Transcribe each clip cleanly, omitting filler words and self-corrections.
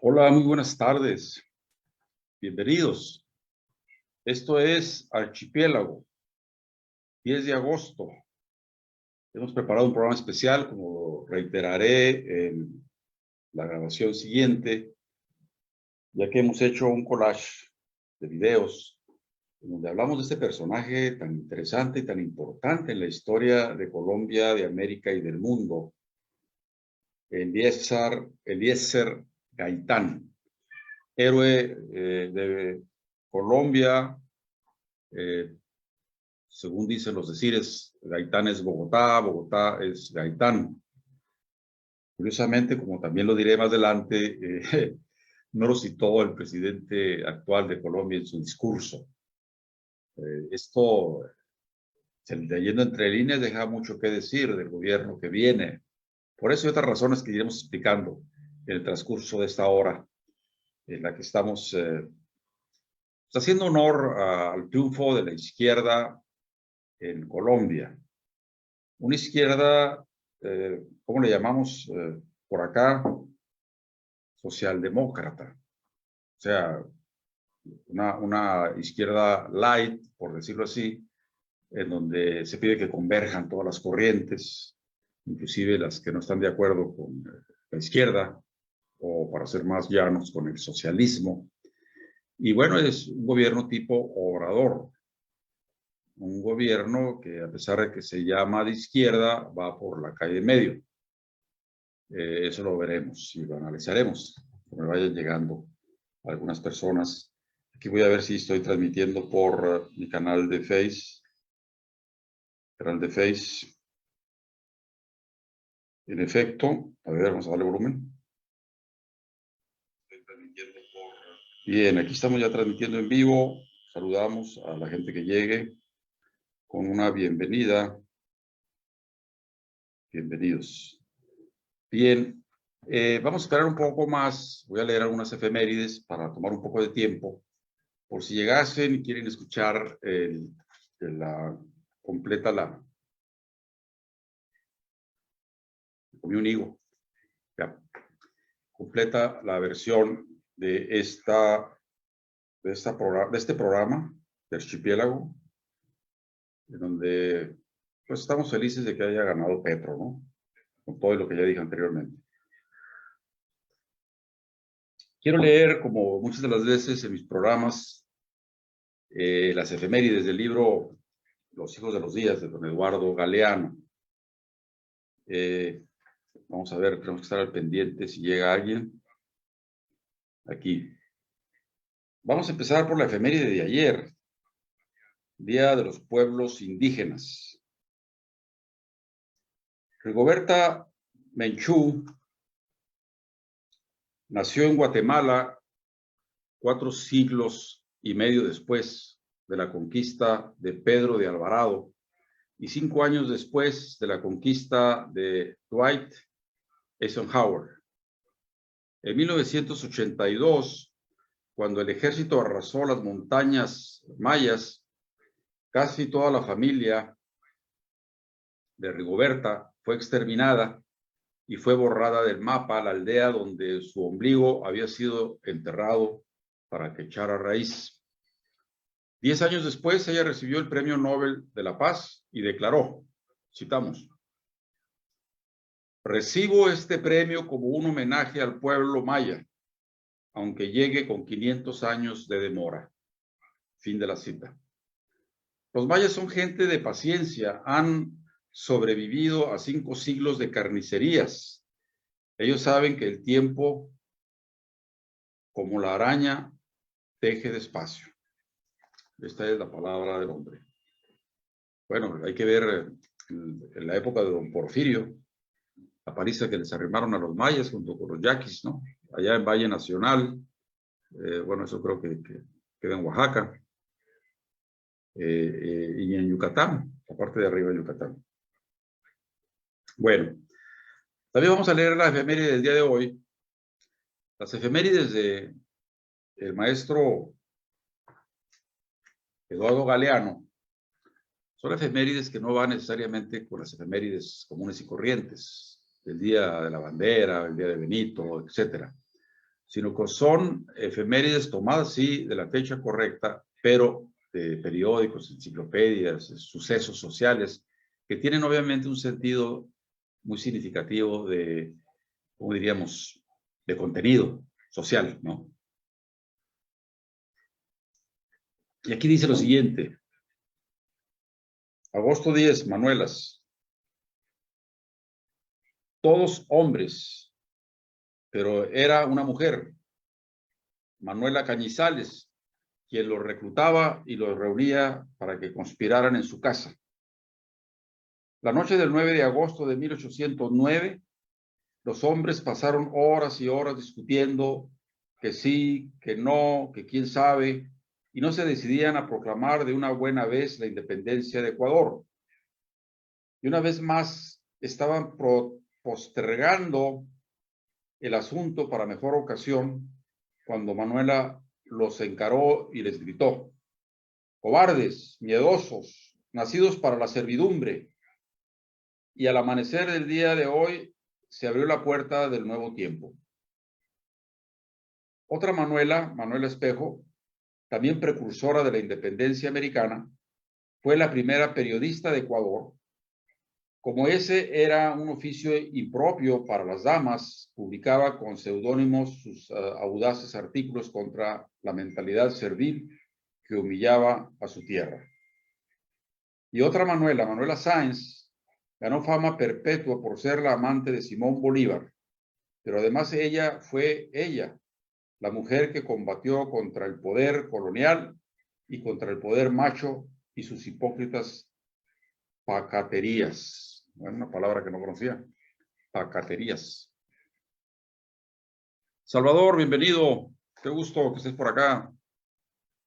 Hola, muy buenas tardes. Bienvenidos. Esto es Archipiélago, 10 de agosto. Hemos preparado un programa especial, como reiteraré en la grabación siguiente, ya que hemos hecho un collage de videos en donde hablamos de este personaje tan interesante y tan importante en la historia de Colombia, de América y del mundo, Eliezer Gaitán, héroe de Colombia. Según dicen los decires, Gaitán es Bogotá, Bogotá es Gaitán. Curiosamente, como también lo diré más adelante, no lo citó el presidente actual de Colombia en su discurso. Esto, leyendo entre líneas, deja mucho que decir del gobierno que viene. Por eso y otras razones que iremos explicando en el transcurso de esta hora, en la que estamos haciendo honor al triunfo de la izquierda en Colombia. Una izquierda, ¿cómo le llamamos por acá? Socialdemócrata. O sea, una izquierda light, por decirlo así, en donde se pide que converjan todas las corrientes, inclusive las que no están de acuerdo con la izquierda, o para ser más llanos, con el socialismo. Y bueno, es un gobierno tipo Obrador. Un gobierno que, a pesar de que se llama de izquierda, va por la calle de medio. Eso lo veremos y lo analizaremos, que me vayan llegando algunas personas. Aquí voy a ver si estoy transmitiendo por mi canal de Face. En efecto, a ver, vamos a darle volumen. Bien, aquí estamos ya transmitiendo en vivo. Saludamos a la gente que llegue con una bienvenida. Bienvenidos. Bien, vamos a esperar un poco más. Voy a leer algunas efemérides para tomar un poco de tiempo. Por si llegasen y quieren escuchar comí un higo. Ya. Completa la versión de este programa de Archipiélago, en donde pues estamos felices de que haya ganado Petro, ¿no? Con todo lo que ya dije anteriormente. Quiero leer, como muchas de las veces en mis programas, las efemérides del libro Los hijos de los días, de don Eduardo Galeano. Vamos a ver, tenemos que estar al pendiente si llega alguien. Aquí. Vamos a empezar por la efeméride de ayer, Día de los Pueblos Indígenas. Rigoberta Menchú nació en Guatemala 4 siglos y medio después de la conquista de Pedro de Alvarado y 5 años después de la conquista de Dwight Eisenhower. En 1982, cuando el ejército arrasó las montañas mayas, casi toda la familia de Rigoberta fue exterminada y fue borrada del mapa la aldea donde su ombligo había sido enterrado para que echara raíz. 10 años después, ella recibió el Premio Nobel de la Paz y declaró, citamos, recibo este premio como un homenaje al pueblo maya, aunque llegue con 500 años de demora. Fin de la cita. Los mayas son gente de paciencia, han sobrevivido a 5 siglos de carnicerías. Ellos saben que el tiempo, como la araña, teje despacio. Esta es la palabra del hombre. Bueno, hay que ver en la época de don Porfirio, la paliza que les arrimaron a los mayas junto con los yaquis, ¿no? Allá en Valle Nacional, bueno, eso creo que queda en Oaxaca, y en Yucatán, la parte de arriba de Yucatán. Bueno, también vamos a leer la efeméride del día de hoy. Las efemérides de el maestro Eduardo Galeano son efemérides que no van necesariamente con las efemérides comunes y corrientes, el día de la bandera, el día de Benito, etc. sino que son efemérides tomadas, sí, de la fecha correcta, pero de periódicos, enciclopedias, sucesos sociales, que tienen obviamente un sentido muy significativo de, ¿cómo diríamos?, de contenido social, ¿no? Y aquí dice lo siguiente. Agosto 10, Manuelas. Todos hombres, pero era una mujer, Manuela Cañizales, quien los reclutaba y los reunía para que conspiraran en su casa. La noche del 9 de agosto de 1809, los hombres pasaron horas y horas discutiendo que sí, que no, que quién sabe, y no se decidían a proclamar de una buena vez la independencia de Ecuador. Y una vez más estaban postergando el asunto para mejor ocasión, cuando Manuela los encaró y les gritó: cobardes, miedosos, nacidos para la servidumbre. Y al amanecer del día de hoy se abrió la puerta del nuevo tiempo. Otra Manuela, Manuela Espejo, también precursora de la independencia americana, fue la primera periodista de Ecuador. Como ese era un oficio impropio para las damas, publicaba con seudónimos sus audaces artículos contra la mentalidad servil que humillaba a su tierra. Y otra Manuela, Manuela Sáenz, ganó fama perpetua por ser la amante de Simón Bolívar, pero además ella fue la mujer que combatió contra el poder colonial y contra el poder macho y sus hipócritas pacaterías. Bueno, una palabra que no conocía. Pacaterías. Salvador, bienvenido. Qué gusto que estés por acá.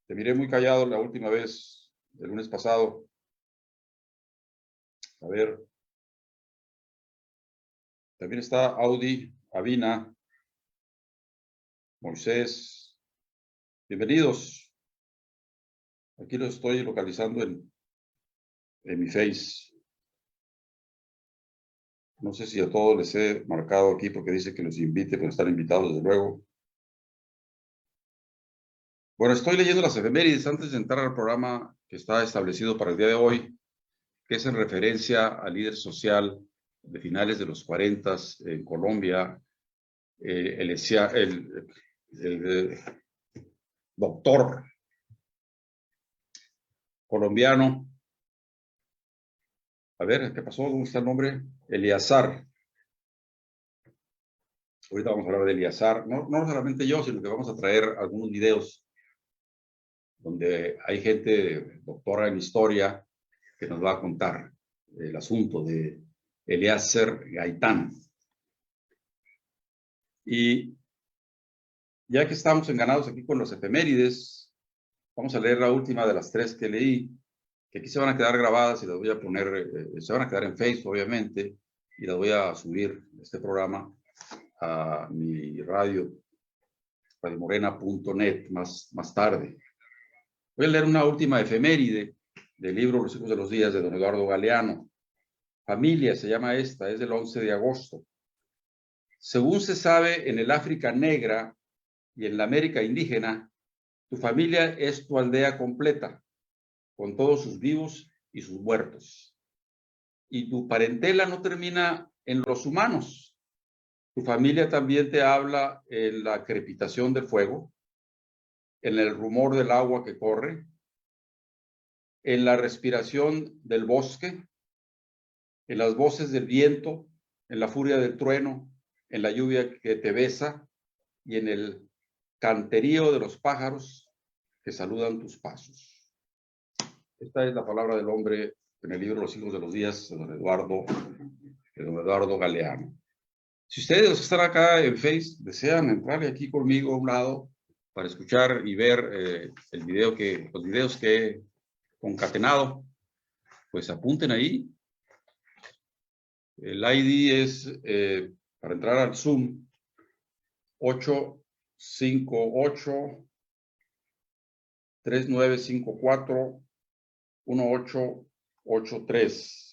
Te miré muy callado la última vez, el lunes pasado. A ver. También está Audi, Avina, Moisés. Bienvenidos. Aquí los estoy localizando en mi Face. No sé si a todos les he marcado aquí porque dice que los invite, pero están invitados desde luego. Bueno, estoy leyendo las efemérides antes de entrar al programa que está establecido para el día de hoy, que es en referencia al líder social de finales de los 40 en Colombia, el doctor colombiano. A ver, ¿qué pasó? ¿Dónde está el nombre? Eleazar. Ahorita vamos a hablar de Eleazar. No solamente yo, sino que vamos a traer algunos videos donde hay gente doctora en historia que nos va a contar el asunto de Eleazar Gaitán. Y ya que estamos enganados aquí con los efemérides, vamos a leer la última de las 3 que leí, que aquí se van a quedar grabadas y las voy a poner, se van a quedar en Facebook, obviamente, y las voy a subir este programa a mi radio, radiomorena.net, más tarde. Voy a leer una última efeméride del libro Los hijos de los días de don Eduardo Galeano. Familia se llama esta, es del 11 de agosto. Según se sabe, en el África negra y en la América indígena, tu familia es tu aldea completa, con todos sus vivos y sus muertos. Y tu parentela no termina en los humanos. Tu familia también te habla en la crepitación del fuego, en el rumor del agua que corre, en la respiración del bosque, en las voces del viento, en la furia del trueno, en la lluvia que te besa y en el canterío de los pájaros que saludan tus pasos. Esta es la palabra del hombre en el libro Los hijos de los días de don Eduardo Galeano. Si ustedes los que están acá en Face desean entrarle aquí conmigo a un lado para escuchar y ver los videos que he concatenado, pues apunten ahí. El ID es, para entrar al Zoom, 858-3954-1883.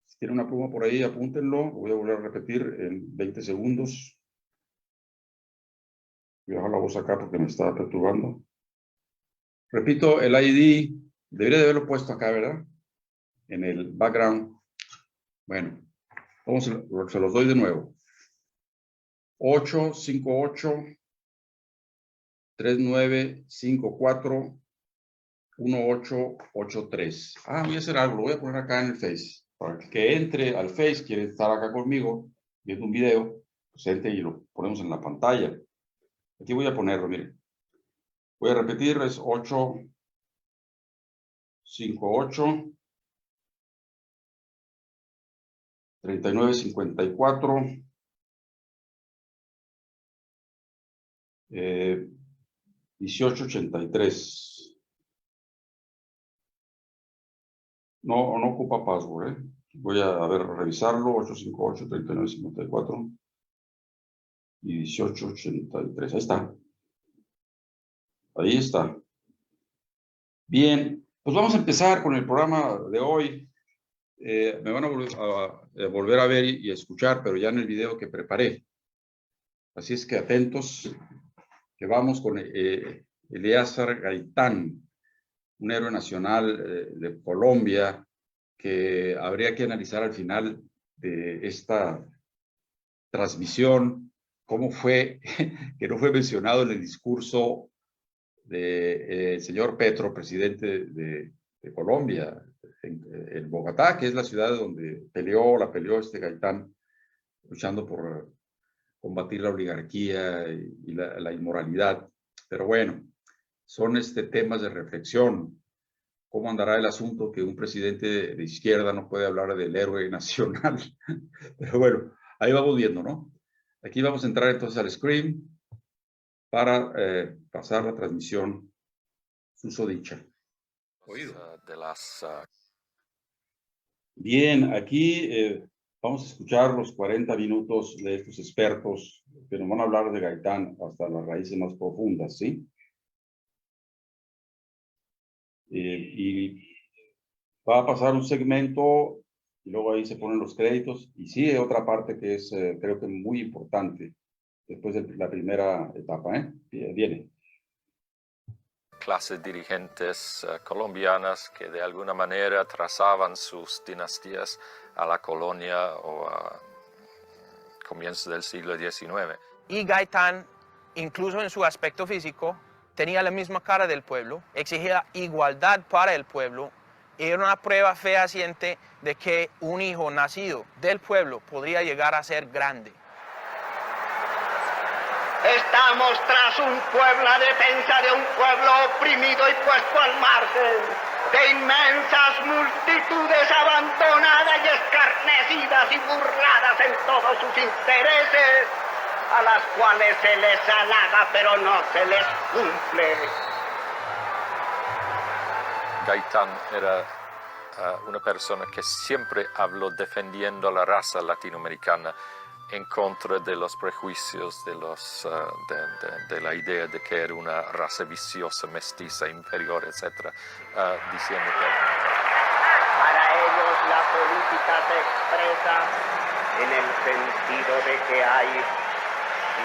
Si tienen una pluma por ahí, apúntenlo. Lo voy a volver a repetir en 20 segundos. Voy a dejar la voz acá porque me está perturbando. Repito, el ID, debería de haberlo puesto acá, ¿verdad? En el background. Bueno, se los doy de nuevo. 858-3954-1883. Voy a hacer algo, lo voy a poner acá en el Face. Para que entre al Face, quiere estar acá conmigo, viendo un video, pues entre y lo ponemos en la pantalla. Aquí voy a ponerlo, miren. Voy a repetir, es 858 3954 1883. No ocupa password, ¿eh? Voy a revisarlo. 858 3954 y 1883. Ahí está. Ahí está. Bien, pues vamos a empezar con el programa de hoy. Me van a volver a ver y a escuchar, pero ya en el video que preparé. Así es que atentos, que vamos con Eleazar Gaitán, un héroe nacional de Colombia, que habría que analizar al final de esta transmisión cómo fue que no fue mencionado en el discurso del señor Petro, presidente de Colombia, en Bogotá, que es la ciudad donde la peleó este Gaitán, luchando por combatir la oligarquía y la inmoralidad. Pero bueno, son temas de reflexión. ¿Cómo andará el asunto que un presidente de izquierda no puede hablar del héroe nacional? Pero bueno, ahí vamos viendo, ¿no? Aquí vamos a entrar entonces al screen para pasar la transmisión susodicha. Oído. Bien, aquí vamos a escuchar los 40 minutos de estos expertos que nos van a hablar de Gaitán hasta las raíces más profundas, ¿sí? Y va a pasar un segmento y luego ahí se ponen los créditos. Y sí, hay otra parte que es, creo que muy importante, después de la primera etapa, ¿eh? Viene. Clases dirigentes colombianas que de alguna manera trazaban sus dinastías a la colonia o a comienzos del siglo XIX. Y Gaitán, incluso en su aspecto físico, tenía la misma cara del pueblo, exigía igualdad para el pueblo, y era una prueba fehaciente de que un hijo nacido del pueblo podría llegar a ser grande. Estamos tras un pueblo, la defensa de un pueblo oprimido y puesto al margen, de inmensas multitudes abandonadas y escarnecidas y burladas en todos sus intereses, a las cuales se les halaga pero no se les cumple. Gaitán era una persona que siempre habló defendiendo a la raza latinoamericana en contra de los prejuicios de la idea de que era una raza viciosa, mestiza, inferior, etc. Diciendo que para ellos la política se expresa en el sentido de que hay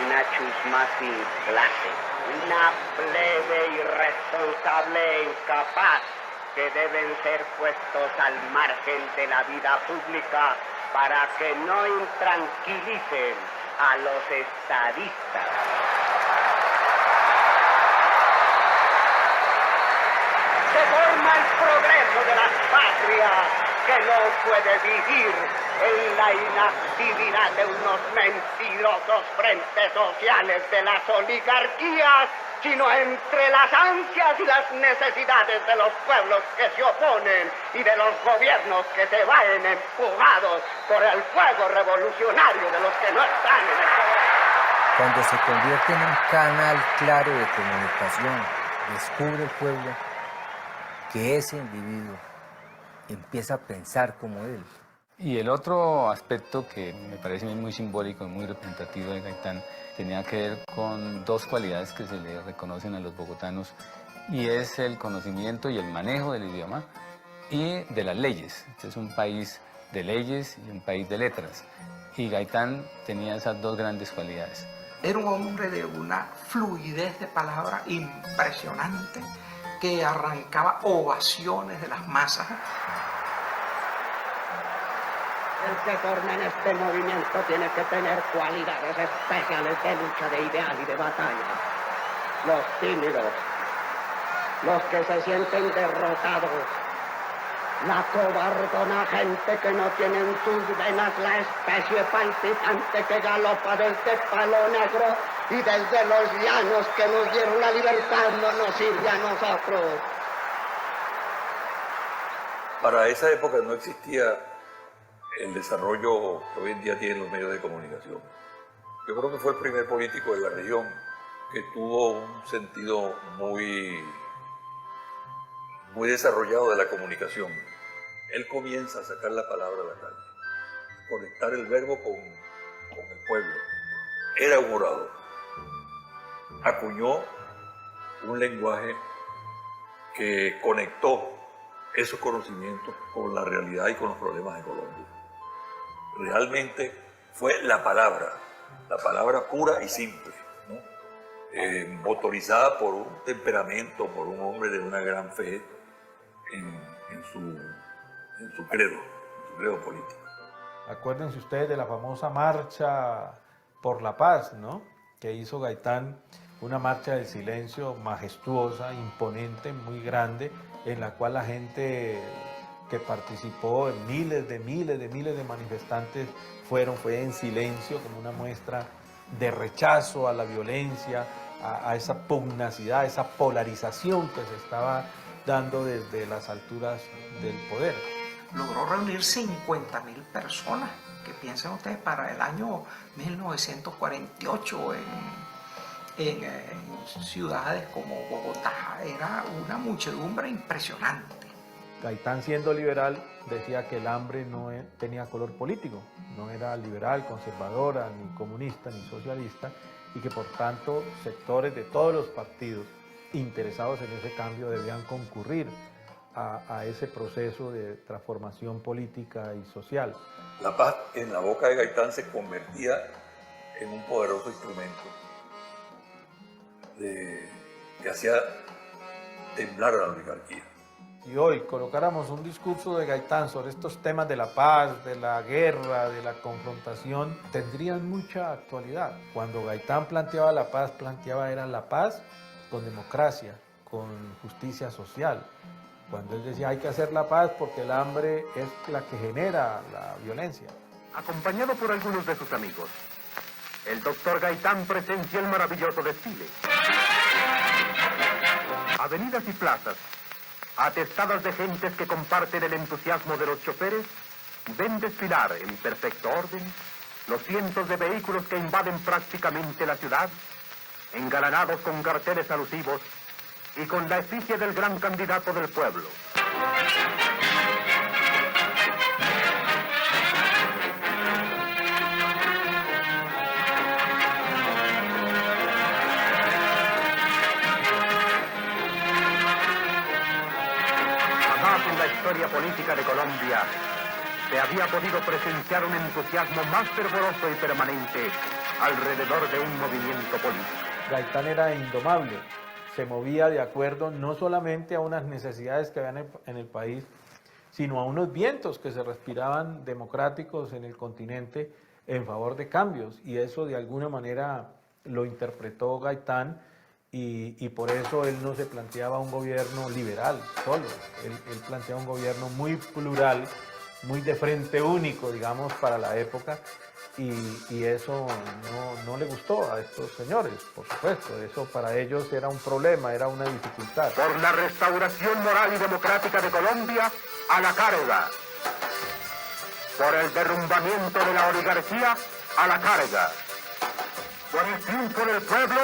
una chusma sin clase, una plebe irresponsable e incapaz que deben ser puestos al margen de la vida pública para que no intranquilicen a los estadistas. Se forma el progreso de las patrias que no puede vivir en la inactividad de unos mentirosos frentes sociales de las oligarquías, sino entre las ansias y las necesidades de los pueblos que se oponen y de los gobiernos que se vayan empujados por el fuego revolucionario de los que no están en el poder. Cuando se convierte en un canal claro de comunicación, descubre el pueblo que ese individuo empieza a pensar como él. Y el otro aspecto que me parece muy simbólico y muy representativo de Gaitán tenía que ver con dos cualidades que se le reconocen a los bogotanos, y es el conocimiento y el manejo del idioma y de las leyes. Este es un país de leyes y un país de letras, y Gaitán tenía esas dos grandes cualidades. Era un hombre de una fluidez de palabra impresionante que arrancaba ovaciones de las masas. El que forma en este movimiento tiene que tener cualidades especiales de lucha, de ideal y de batalla. Los tímidos, los que se sienten derrotados, la cobardona gente que no tiene en sus venas la especie palpitante que galopa desde Palo Negro y desde los llanos que nos dieron la libertad no nos sirve a nosotros. Para esa época no existía el desarrollo que hoy en día tienen los medios de comunicación. Yo creo que fue el primer político de la región que tuvo un sentido muy desarrollado de la comunicación. Él comienza a sacar la palabra a la calle, conectar el verbo con el pueblo. Era un orador. Acuñó un lenguaje que conectó esos conocimientos con la realidad y con los problemas de Colombia. Realmente fue la palabra pura y simple, ¿no? Motorizada por un temperamento, por un hombre de una gran fe en su credo político. Acuérdense ustedes de la famosa marcha por la paz, ¿no? Que hizo Gaitán, una marcha del silencio majestuosa, imponente, muy grande, en la cual la gente que participó, miles de manifestantes fue en silencio como una muestra de rechazo a la violencia, a esa pugnacidad, a esa polarización que se estaba dando desde las alturas del poder. Logró reunir 50.000 personas, que piensen ustedes, para el año 1948 en ciudades como Bogotá. Era una muchedumbre impresionante. Gaitán, siendo liberal, decía que el hambre no tenía color político, no era liberal, conservadora, ni comunista, ni socialista, y que por tanto sectores de todos los partidos interesados en ese cambio debían concurrir a ese proceso de transformación política y social. La paz en la boca de Gaitán se convertía en un poderoso instrumento que hacía temblar a la oligarquía. Si hoy colocáramos un discurso de Gaitán sobre estos temas de la paz, de la guerra, de la confrontación, tendrían mucha actualidad. Cuando Gaitán planteaba la paz, era la paz con democracia, con justicia social. Cuando él decía hay que hacer la paz porque el hambre es la que genera la violencia. Acompañado por algunos de sus amigos, el doctor Gaitán presencia el maravilloso desfile. Avenidas y plazas, atestadas de gentes que comparten el entusiasmo de los choferes, ven desfilar en perfecto orden los cientos de vehículos que invaden prácticamente la ciudad, engalanados con carteles alusivos y con la efigie del gran candidato del pueblo. Jamás en la historia política de Colombia se había podido presenciar un entusiasmo más fervoroso y permanente alrededor de un movimiento político. Gaitán era indomable, se movía de acuerdo no solamente a unas necesidades que había en el país, sino a unos vientos que se respiraban democráticos en el continente en favor de cambios, y eso de alguna manera lo interpretó Gaitán, y por eso él no se planteaba un gobierno liberal solo, él planteaba un gobierno muy plural, muy de frente único, digamos, para la época, y eso no le gustó a estos señores, por supuesto. Eso para ellos era un problema, era una dificultad. Por la restauración moral y democrática de Colombia, a la carga. Por el derrumbamiento de la oligarquía, a la carga. Por el triunfo del pueblo,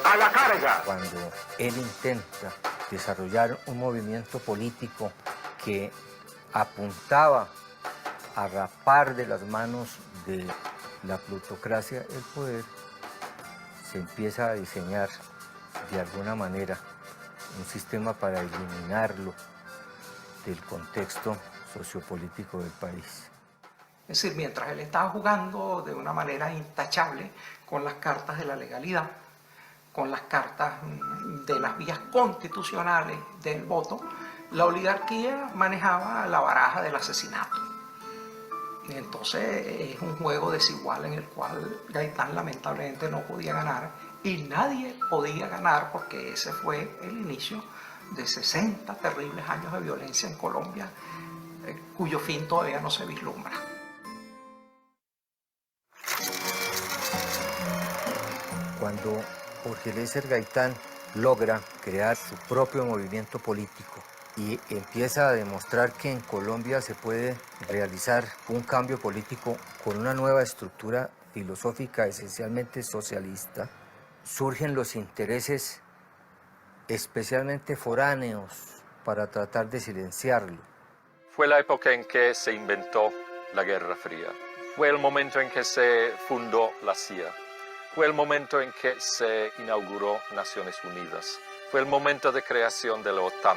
a la carga. Cuando él intenta desarrollar un movimiento político que apuntaba a rapar de las manos de la plutocracia el poder, se empieza a diseñar de alguna manera un sistema para eliminarlo del contexto sociopolítico del país. Es decir, mientras él estaba jugando de una manera intachable con las cartas de la legalidad, con las cartas de las vías constitucionales del voto, la oligarquía manejaba la baraja del asesinato. Y entonces es un juego desigual en el cual Gaitán lamentablemente no podía ganar y nadie podía ganar, porque ese fue el inicio de 60 terribles años de violencia en Colombia, cuyo fin todavía no se vislumbra. Cuando Jorge Eliezer Gaitán logra crear su propio movimiento político y empieza a demostrar que en Colombia se puede realizar un cambio político con una nueva estructura filosófica esencialmente socialista, surgen los intereses especialmente foráneos para tratar de silenciarlo. Fue la época en que se inventó la Guerra Fría. Fue el momento en que se fundó la CIA. Fue el momento en que se inauguró Naciones Unidas. Fue el momento de creación de la OTAN.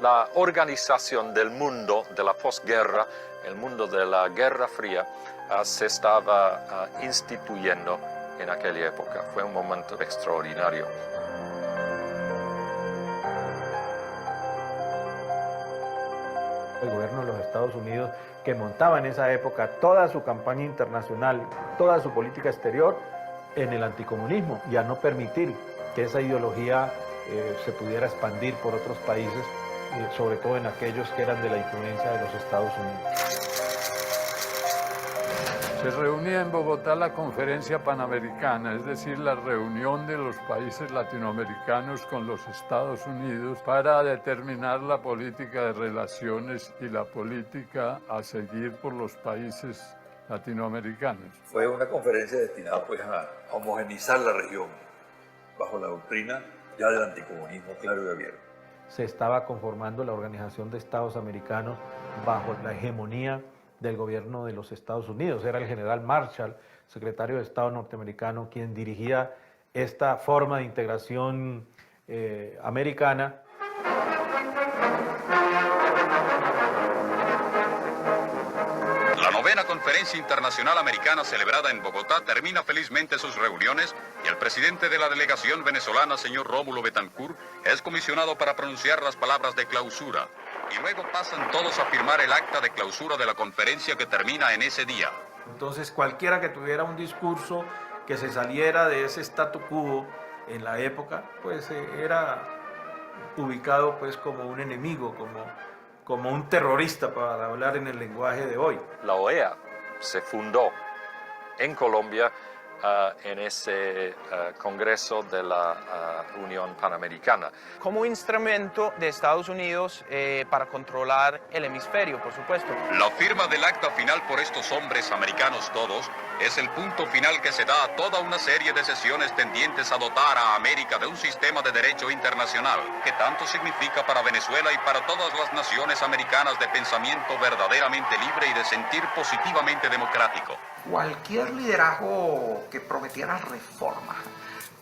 La organización del mundo de la posguerra, el mundo de la Guerra Fría, se estaba instituyendo en aquella época. Fue un momento extraordinario. El gobierno de los Estados Unidos, que montaba en esa época toda su campaña internacional, toda su política exterior en el anticomunismo, y a no permitir que esa ideología se pudiera expandir por otros países, sobre todo en aquellos que eran de la influencia de los Estados Unidos. Se reunía en Bogotá la Conferencia Panamericana, es decir, la reunión de los países latinoamericanos con los Estados Unidos para determinar la política de relaciones y la política a seguir por los países latinoamericanos. Fue una conferencia destinada pues, a homogeneizar la región bajo la doctrina ya del anticomunismo claro y abierto. Se estaba conformando la Organización de Estados Americanos bajo la hegemonía del gobierno de los Estados Unidos. Era el general Marshall, secretario de Estado norteamericano, quien dirigía esta forma de integración americana. La novena Conferencia Internacional Americana celebrada en Bogotá termina felizmente sus reuniones y el presidente de la delegación venezolana, señor Rómulo Betancourt, es comisionado para pronunciar las palabras de clausura. Y luego pasan todos a firmar el acta de clausura de la conferencia que termina en ese día. Entonces cualquiera que tuviera un discurso que se saliera de ese statu quo en la época, pues era ubicado pues como un enemigo, como un terrorista, para hablar en el lenguaje de hoy. La OEA se fundó en Colombia en ese Congreso de la Unión Panamericana. Como instrumento de Estados Unidos para controlar el hemisferio, por supuesto. La firma del acta final por estos hombres americanos todos es el punto final que se da a toda una serie de sesiones tendientes a dotar a América de un sistema de derecho internacional que tanto significa para Venezuela y para todas las naciones americanas de pensamiento verdaderamente libre y de sentir positivamente democrático. Cualquier liderazgo que prometiera reformas,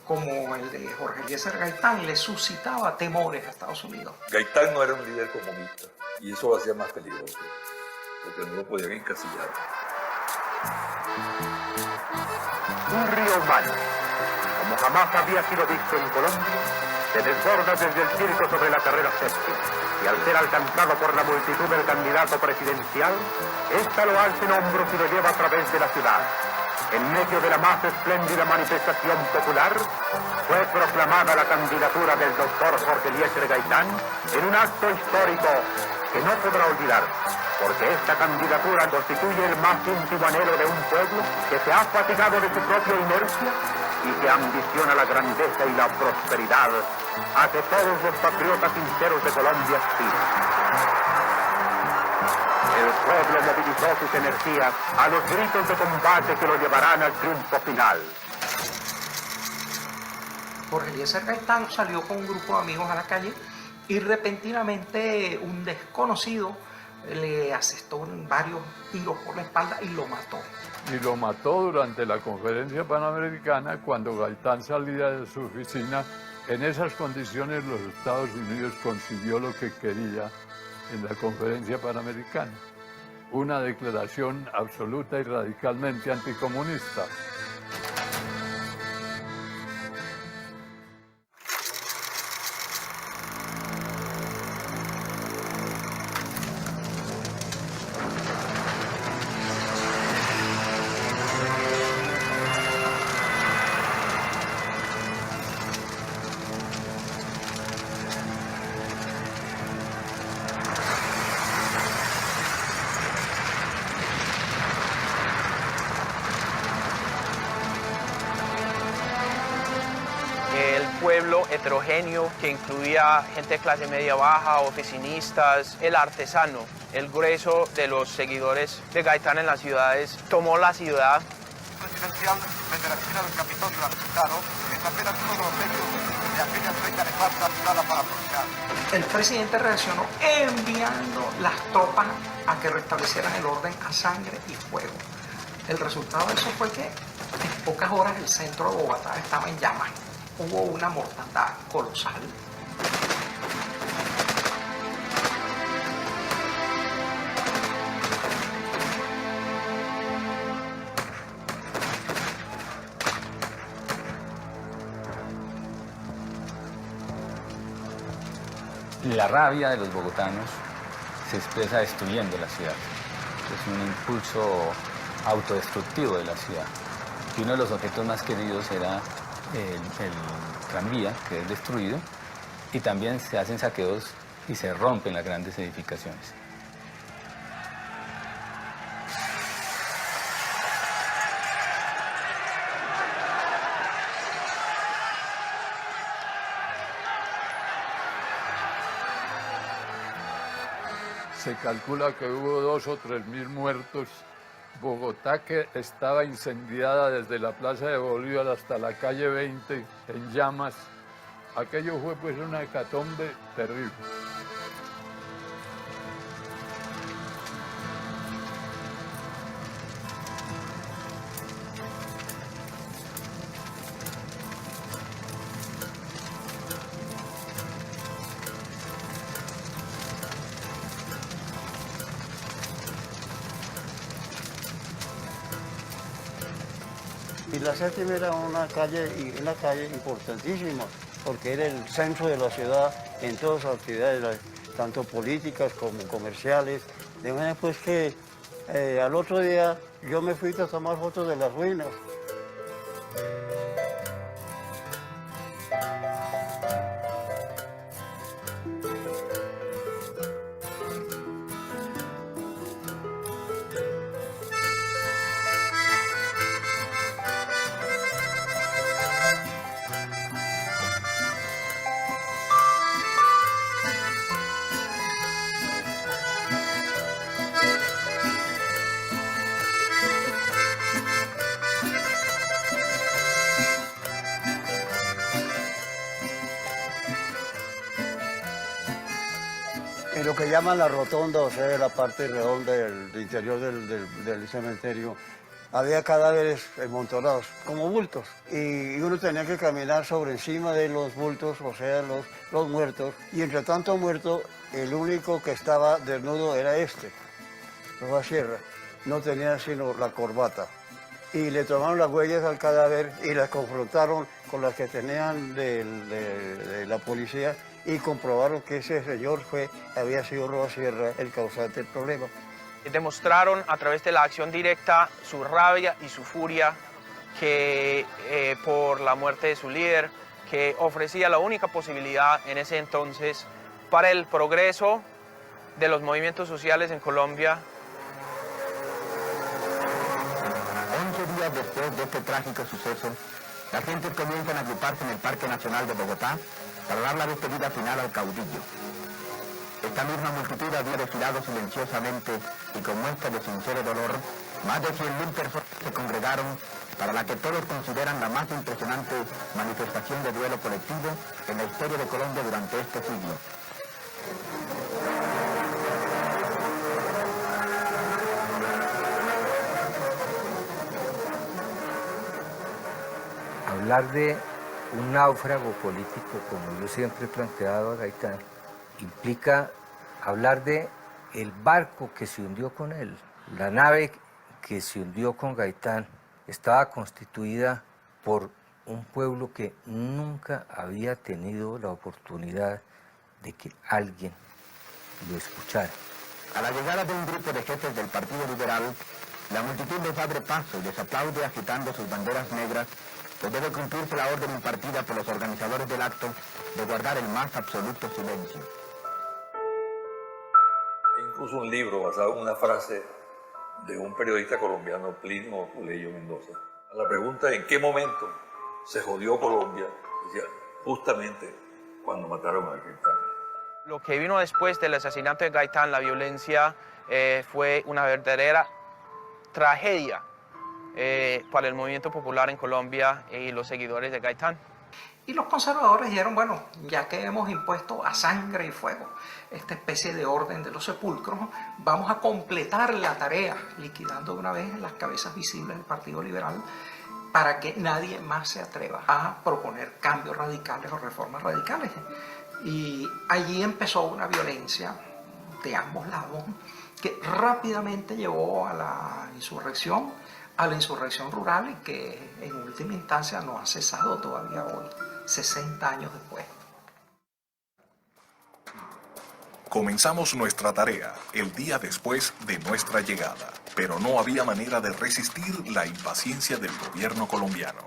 como el de Jorge Eliezer Gaitán, le suscitaba temores a Estados Unidos. Gaitán no era un líder comunista y eso lo hacía más peligroso, porque no lo podían encasillar. Un río humano, como jamás había sido visto en Colombia, se desborda desde el circo sobre la carrera séptima y al ser alcanzado por la multitud del candidato presidencial, ésta lo alza en hombros y lo lleva a través de la ciudad. En medio de la más espléndida manifestación popular, fue proclamada la candidatura del doctor Jorge Eliezer Gaitán en un acto histórico que no podrá olvidar, porque esta candidatura constituye el más íntimo anhelo de un pueblo que se ha fatigado de su propia inercia y que ambiciona la grandeza y la prosperidad a que todos los patriotas sinceros de Colombia aspiran. El pueblo movilizó sus energías a los gritos de combate que lo llevarán al triunfo final. Jorge Eliezer Gaitán salió con un grupo de amigos a la calle y repentinamente un desconocido le asestó varios tiros por la espalda y lo mató. Y lo mató durante la Conferencia Panamericana cuando Gaitán salía de su oficina En esas condiciones los Estados Unidos consiguió lo que quería en la Conferencia Panamericana, una declaración absoluta y radicalmente anticomunista. Pueblo heterogéneo que incluía gente de clase media baja, oficinistas, el artesano. El grueso de los seguidores de Gaitán en las ciudades tomó la ciudad. Presidencial desde la esquina del Capitolio Americano es apenas uno de los hechos de aquella fecha nefasta usada para aprovechar. El presidente reaccionó enviando las tropas a que restablecieran el orden a sangre y fuego. El resultado de eso fue que en pocas horas el centro de Bogotá estaba en llamas. Hubo una mortandad colosal. La rabia de los bogotanos se expresa destruyendo la ciudad. Es un impulso autodestructivo de la ciudad. Y uno de los objetos más queridos era el tranvía, que es destruido, y también se hacen saqueos y se rompen las grandes edificaciones. Se calcula que hubo 2.000 o 3.000 muertos. Bogotá, que estaba incendiada desde la Plaza de Bolívar hasta la calle 20 en llamas. Aquello fue pues una hecatombe terrible. Y la Séptima era una calle importantísima, porque era el centro de la ciudad en todas las actividades, tanto políticas como comerciales. De manera pues que al otro día yo me fui a tomar fotos de las ruinas. En lo que llaman la rotonda, o sea, la parte redonda del interior del cementerio, había cadáveres amontonados, como bultos. Y uno tenía que caminar sobre encima de los bultos, o sea, los muertos. Y entre tanto muerto, el único que estaba desnudo era Rojas Sierra. No tenía sino la corbata. Y le tomaron las huellas al cadáver y las confrontaron con las que tenían de la policía, y comprobaron que ese señor había sido Rojas Sierra el causante del problema. Demostraron a través de la acción directa su rabia y su furia por la muerte de su líder, que ofrecía la única posibilidad en ese entonces para el progreso de los movimientos sociales en Colombia. 11 días después de este trágico suceso, las gentes comienzan a agruparse en el Parque Nacional de Bogotá para dar la despedida final al caudillo. Esta misma multitud había desfilado silenciosamente y con muestra de sincero dolor. Más de 100.000 personas se congregaron para la que todos consideran la más impresionante manifestación de duelo colectivo en la historia de Colombia durante este siglo. Hablar de un náufrago político, como yo siempre he planteado a Gaitán, implica hablar de el barco que se hundió con él. La nave que se hundió con Gaitán estaba constituida por un pueblo que nunca había tenido la oportunidad de que alguien lo escuchara. A la llegada de un grupo de jefes del Partido Liberal, la multitud les abre paso y les aplaude agitando sus banderas negras, pues debe cumplirse la orden impartida por los organizadores del acto de guardar el más absoluto silencio. Hay incluso un libro basado en una frase de un periodista colombiano, Plinio Puleyo Mendoza. A la pregunta ¿en qué momento se jodió Colombia? Decía, justamente cuando mataron a Gaitán. Lo que vino después del asesinato de Gaitán, la violencia, fue una verdadera tragedia para el movimiento popular en Colombia y los seguidores de Gaitán. Y los conservadores dijeron, bueno, ya que hemos impuesto a sangre y fuego esta especie de orden de los sepulcros, vamos a completar la tarea, liquidando de una vez las cabezas visibles del Partido Liberal, para que nadie más se atreva a proponer cambios radicales o reformas radicales. Y allí empezó una violencia de ambos lados que rápidamente llevó a la insurrección rural y que en última instancia no ha cesado todavía hoy, 60 años después. Comenzamos nuestra tarea el día después de nuestra llegada, pero no había manera de resistir la impaciencia del gobierno colombiano.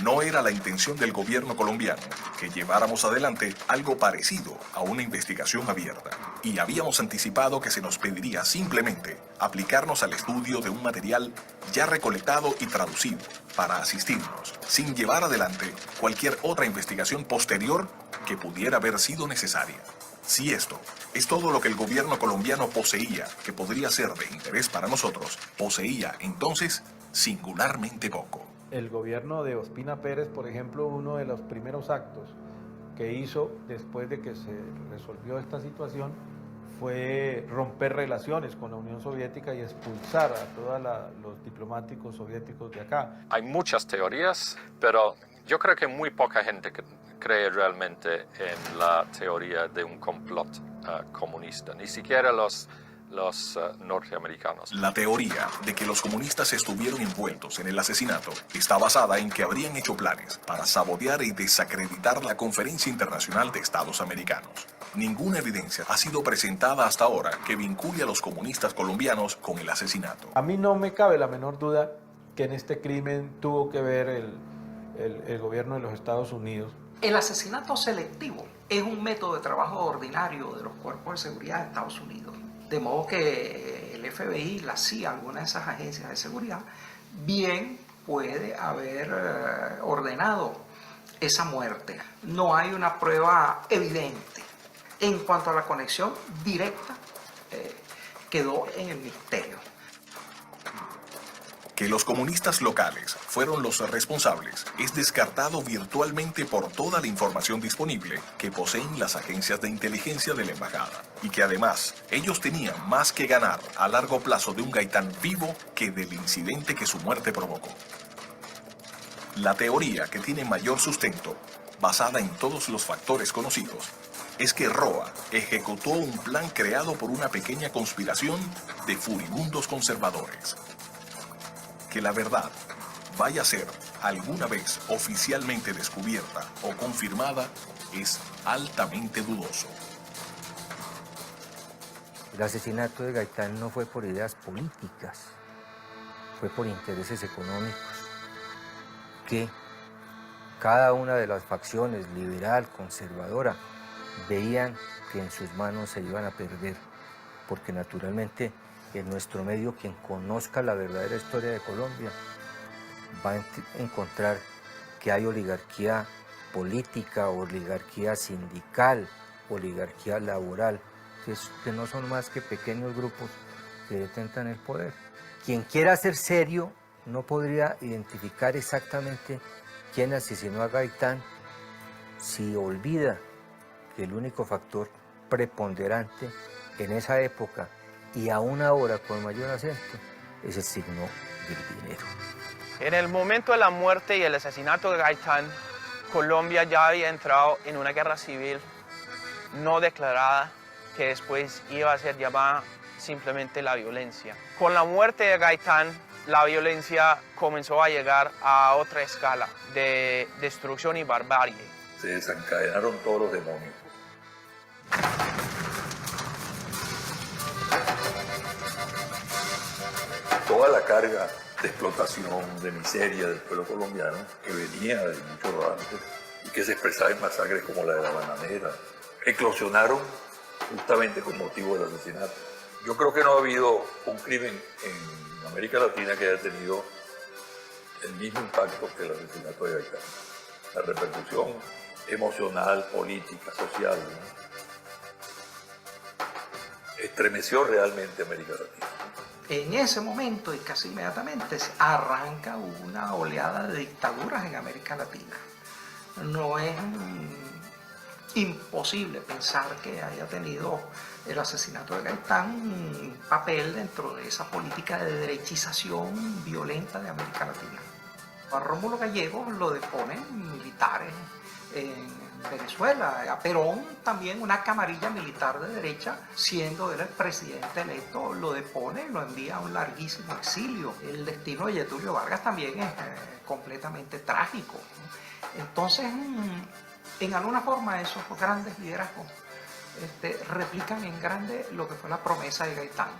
No era la intención del gobierno colombiano que lleváramos adelante algo parecido a una investigación abierta, y habíamos anticipado que se nos pediría simplemente aplicarnos al estudio de un material ya recolectado y traducido para asistirnos, sin llevar adelante cualquier otra investigación posterior que pudiera haber sido necesaria. Si esto es todo lo que el gobierno colombiano poseía, que podría ser de interés para nosotros, poseía entonces singularmente poco. El gobierno de Ospina Pérez, por ejemplo, uno de los primeros actos que hizo después de que se resolvió esta situación fue romper relaciones con la Unión Soviética y expulsar a todos los diplomáticos soviéticos de acá. Hay muchas teorías, pero yo creo que muy poca gente cree realmente en la teoría de un complot comunista, ni siquiera los norteamericanos. La teoría de que los comunistas estuvieron envueltos en el asesinato está basada en que habrían hecho planes para sabotear y desacreditar la Conferencia Internacional de Estados Americanos. Ninguna evidencia ha sido presentada hasta ahora que vincule a los comunistas colombianos con el asesinato. A mí no me cabe la menor duda que en este crimen tuvo que ver el gobierno de los Estados Unidos. El asesinato selectivo es un método de trabajo ordinario de los cuerpos de seguridad de Estados Unidos. De modo que el FBI, la CIA, alguna de esas agencias de seguridad, bien puede haber ordenado esa muerte. No hay una prueba evidente. En cuanto a la conexión directa, quedó en el misterio. Que los comunistas locales fueron los responsables es descartado virtualmente por toda la información disponible que poseen las agencias de inteligencia de la embajada, y que además ellos tenían más que ganar a largo plazo de un Gaitán vivo que del incidente que su muerte provocó. La teoría que tiene mayor sustento, basada en todos los factores conocidos, es que Roa ejecutó un plan creado por una pequeña conspiración de furibundos conservadores. Que la verdad vaya a ser alguna vez oficialmente descubierta o confirmada es altamente dudoso. El asesinato de Gaitán no fue por ideas políticas, fue por intereses económicos, que cada una de las facciones, liberal, conservadora, veían que en sus manos se iban a perder, porque naturalmente en nuestro medio quien conozca la verdadera historia de Colombia va a encontrar que hay oligarquía política, oligarquía sindical, oligarquía laboral, que no son más que pequeños grupos que detentan el poder. Quien quiera ser serio no podría identificar exactamente quién asesinó a Gaitán si olvida que el único factor preponderante en esa época y aún ahora con mayor acento es el signo del dinero. En el momento de la muerte y el asesinato de Gaitán, Colombia ya había entrado en una guerra civil no declarada que después iba a ser llamada simplemente la violencia. Con la muerte de Gaitán, la violencia comenzó a llegar a otra escala de destrucción y barbarie. Se desencadenaron todos los demonios. Toda la carga de explotación, de miseria del pueblo colombiano, que venía de muchos antes y que se expresaba en masacres como la de la Bananera, eclosionaron justamente con motivo del asesinato. Yo creo que no ha habido un crimen en América Latina que haya tenido el mismo impacto que el asesinato de Gaitán. La repercusión emocional, política, social, ¿no?, estremeció realmente América Latina. En ese momento y casi inmediatamente se arranca una oleada de dictaduras en América Latina. No es imposible pensar que haya tenido el asesinato de Gaitán un papel dentro de esa política de derechización violenta de América Latina. A Rómulo Gallegos lo deponen militares en Venezuela, a Perón también una camarilla militar de derecha, siendo él el presidente electo, lo depone, lo envía a un larguísimo exilio. El destino de Getúlio Vargas también es completamente trágico. Entonces, en alguna forma esos grandes liderazgos replican en grande lo que fue la promesa de Gaitán.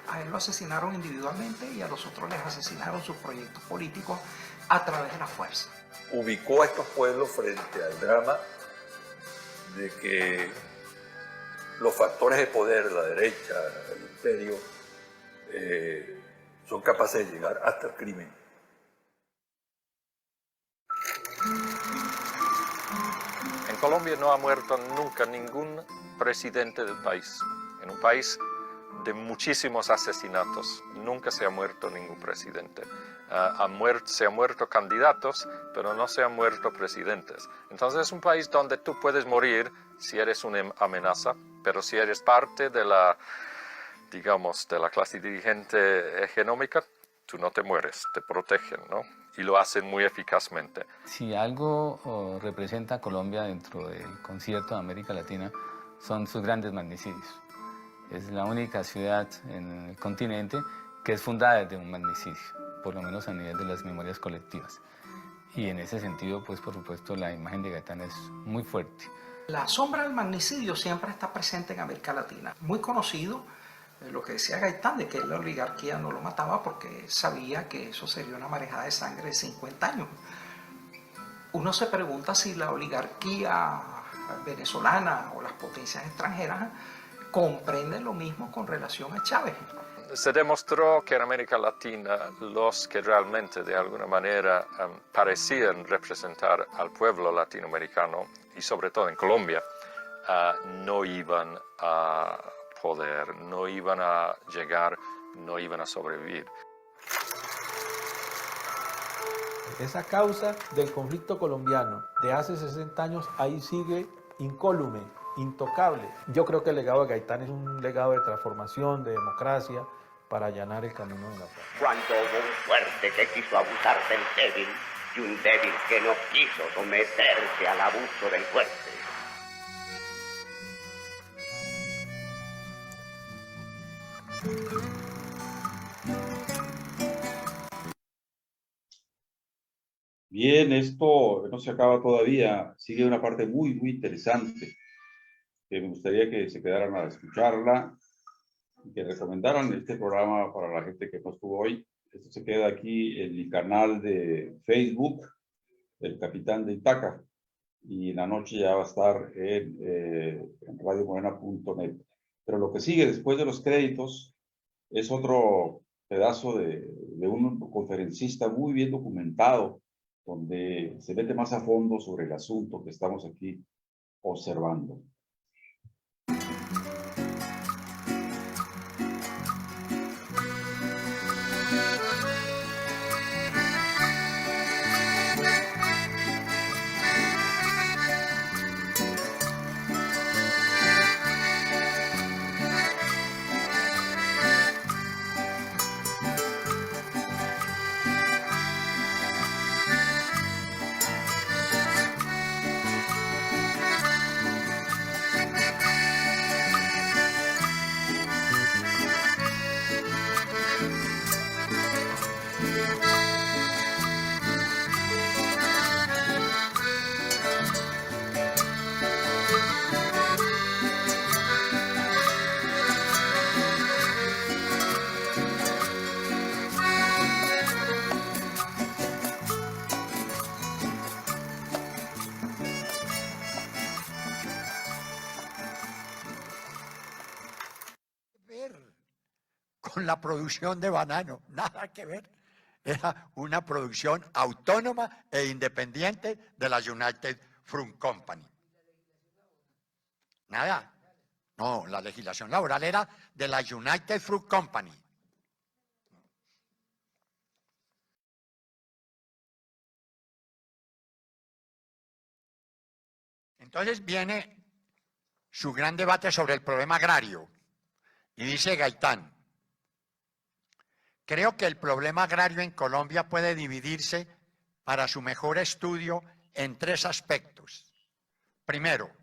A él lo asesinaron individualmente y a los otros les asesinaron sus proyectos políticos a través de la fuerza. Ubicó a estos pueblos frente al drama de que los factores de poder, la derecha, el imperio, son capaces de llegar hasta el crimen. En Colombia no ha muerto nunca ningún presidente del país. En un país de muchísimos asesinatos, nunca se ha muerto ningún presidente. Se han muerto candidatos, pero no se han muerto presidentes. Entonces es un país donde tú puedes morir si eres una amenaza, pero si eres parte de la, digamos, de la clase dirigente hegemónica, tú no te mueres, te protegen, ¿no? Y lo hacen muy eficazmente. Si algo representa a Colombia dentro del concierto de América Latina, son sus grandes magnicidios. Es la única ciudad en el continente que es fundada desde un magnicidio, por lo menos a nivel de las memorias colectivas. Y en ese sentido, pues por supuesto, la imagen de Gaitán es muy fuerte. La sombra del magnicidio siempre está presente en América Latina. Muy conocido lo que decía Gaitán, de que la oligarquía no lo mataba porque sabía que eso sería una marejada de sangre de 50 años. Uno se pregunta si la oligarquía venezolana o las potencias extranjeras comprenden lo mismo con relación a Chávez. Se demostró que en América Latina los que realmente de alguna manera parecían representar al pueblo latinoamericano, y sobre todo en Colombia, no iban a poder, no iban a llegar, no iban a sobrevivir. Esa causa del conflicto colombiano de hace 60 años ahí sigue incólume, intocable. Yo creo que el legado de Gaitán es un legado de transformación, de democracia, para allanar el camino de la paz. Cuando hubo un fuerte que quiso abusar del débil y un débil que no quiso someterse al abuso del fuerte. Bien, esto no se acaba todavía, sigue una parte muy, muy interesante, que me gustaría que se quedaran a escucharla y que recomendaran este programa para la gente que no estuvo hoy. Esto se queda aquí en mi canal de Facebook, El Capitán de Itaca, y en la noche ya va a estar en radiomorena.net. Pero lo que sigue después de los créditos es otro pedazo de un conferencista muy bien documentado, donde se mete más a fondo sobre el asunto que estamos aquí observando. con la producción de banano, nada que ver. Era una producción autónoma e independiente de la United Fruit Company. Nada. No, la legislación laboral era de la United Fruit Company. Entonces viene su gran debate sobre el problema agrario. Y dice Gaitán: creo que el problema agrario en Colombia puede dividirse para su mejor estudio en 3 aspectos. Primero,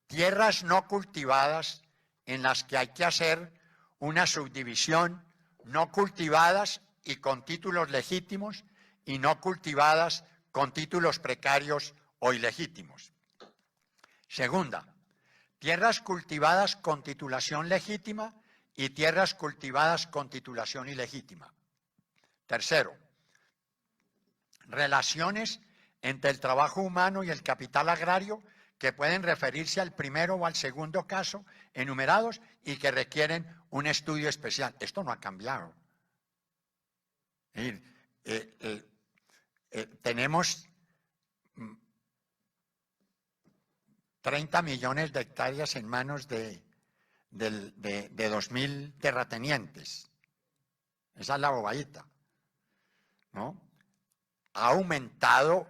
tierras no cultivadas en las que hay que hacer una subdivisión: no cultivadas y con títulos legítimos, y no cultivadas con títulos precarios o ilegítimos. Segunda, tierras cultivadas con titulación legítima y tierras cultivadas con titulación ilegítima. Tercero, relaciones entre el trabajo humano y el capital agrario que pueden referirse al primero o al segundo caso enumerados y que requieren un estudio especial. Esto no ha cambiado. Tenemos 30 millones de hectáreas en manos de 2.000 terratenientes. Esa es la bobadita, ¿no? Ha aumentado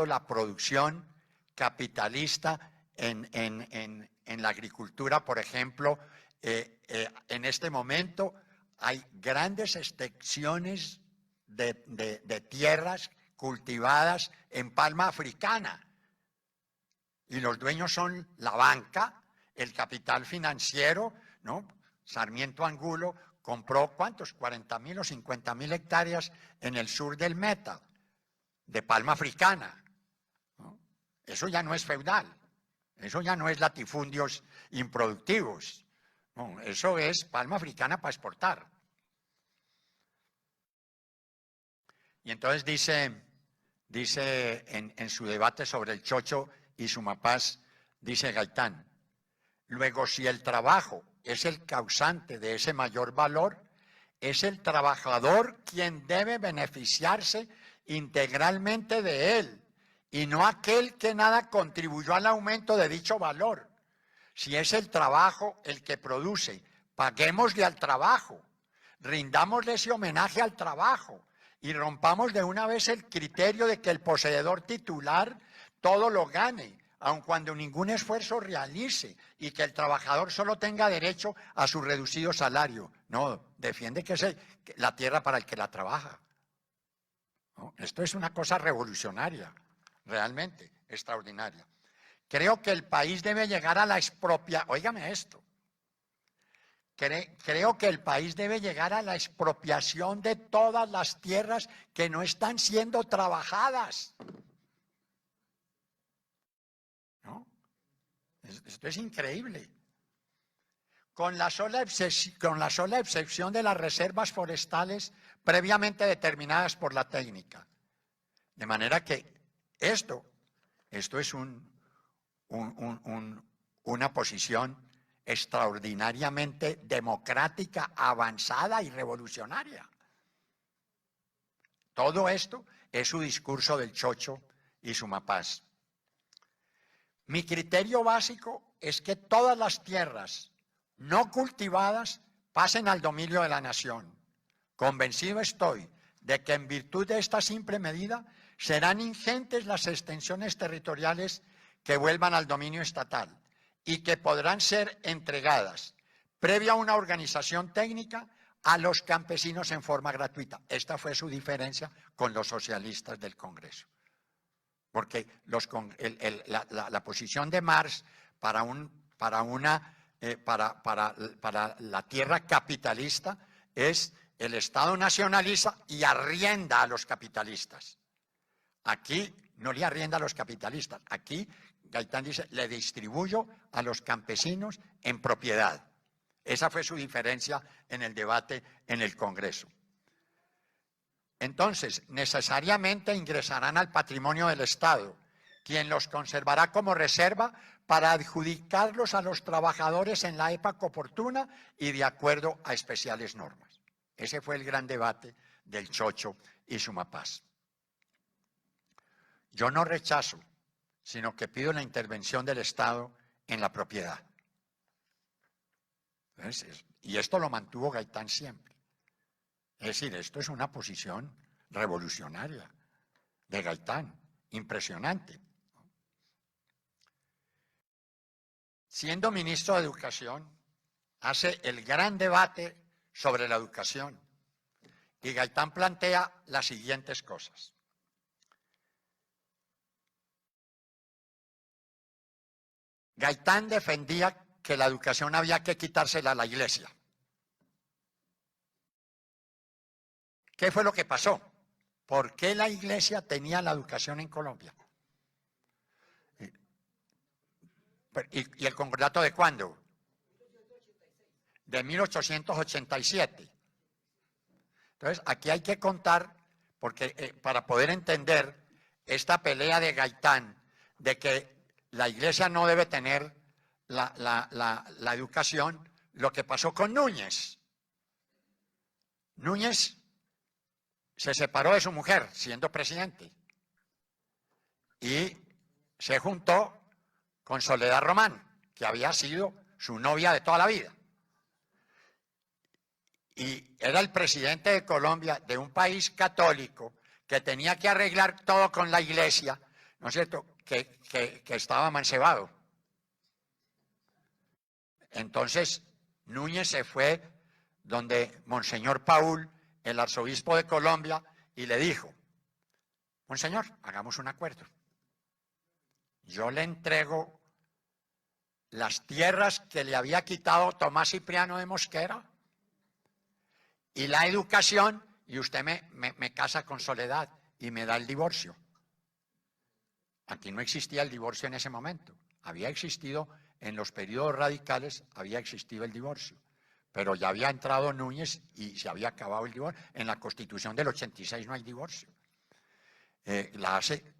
la producción capitalista en la agricultura, por ejemplo. En este momento hay grandes extensiones de tierras cultivadas en palma africana. Y los dueños son la banca, el capital financiero, ¿no? Sarmiento Angulo compró, ¿cuántos? 40.000 o 50.000 hectáreas en el sur del Meta, de palma africana, ¿no? Eso ya no es feudal, eso ya no es latifundios improductivos, no, eso es palma africana para exportar. Y entonces dice en su debate sobre el chocho y Sumapaz, dice Gaitán: luego, si el trabajo es el causante de ese mayor valor, es el trabajador quien debe beneficiarse integralmente de él, y no aquel que nada contribuyó al aumento de dicho valor. Si es el trabajo el que produce, paguémosle al trabajo, rindámosle ese homenaje al trabajo, y rompamos de una vez el criterio de que el poseedor titular todo lo gane, aun cuando ningún esfuerzo realice, y que el trabajador solo tenga derecho a su reducido salario. No, defiende que es la tierra para el que la trabaja. ¿No? Esto es una cosa revolucionaria, realmente extraordinaria. Creo que el país debe llegar a la expropiación. Óigame esto. Creo que el país debe llegar a la expropiación de todas las tierras que no están siendo trabajadas. ¿No? Esto es increíble. Con la sola excepción de las reservas forestales previamente determinadas por la técnica. De manera que esto es una posición extraordinariamente democrática, avanzada y revolucionaria. Todo esto es su discurso del chocho y Sumapaz. Mi criterio básico es que todas las tierras no cultivadas pasen al dominio de la nación. Convencido estoy de que en virtud de esta simple medida serán ingentes las extensiones territoriales que vuelvan al dominio estatal y que podrán ser entregadas, previa a una organización técnica, a los campesinos en forma gratuita. Esta fue su diferencia con los socialistas del Congreso. Porque la posición de Marx para la tierra capitalista es: el Estado nacionaliza y arrienda a los capitalistas. Aquí no le arrienda a los capitalistas. Aquí Gaitán dice: le distribuyo a los campesinos en propiedad. Esa fue su diferencia en el debate en el Congreso. Entonces, necesariamente ingresarán al patrimonio del Estado quien los conservará como reserva para adjudicarlos a los trabajadores en la época oportuna y de acuerdo a especiales normas. Ese fue el gran debate del Chocho y Sumapaz. Yo no rechazo, sino que pido la intervención del Estado en la propiedad. Y esto lo mantuvo Gaitán siempre. Es decir, esto es una posición revolucionaria de Gaitán, impresionante. Siendo ministro de Educación, hace el gran debate sobre la educación. Y Gaitán plantea las siguientes cosas. Gaitán defendía que la educación había que quitársela a la Iglesia. ¿Qué fue lo que pasó? ¿Por qué la Iglesia tenía la educación en Colombia? ¿Y el concordato de cuándo? De 1887. Entonces, aquí hay que contar, porque para poder entender esta pelea de Gaitán, de que la Iglesia no debe tener la educación, lo que pasó con Núñez. Núñez se separó de su mujer siendo presidente y se juntó con Soledad Román, que había sido su novia de toda la vida. Y era el presidente de Colombia, de un país católico, que tenía que arreglar todo con la Iglesia, ¿no es cierto?, que estaba amancebado. Entonces, Núñez se fue donde Monseñor Paul, el arzobispo de Colombia, y le dijo: Monseñor, hagamos un acuerdo. Yo le entrego las tierras que le había quitado Tomás Cipriano de Mosquera y la educación, y usted me casa con Soledad y me da el divorcio. Aquí no existía el divorcio en ese momento. Había existido en los periodos radicales, había existido el divorcio. Pero ya había entrado Núñez y se había acabado el divorcio. En la Constitución del 86 no hay divorcio.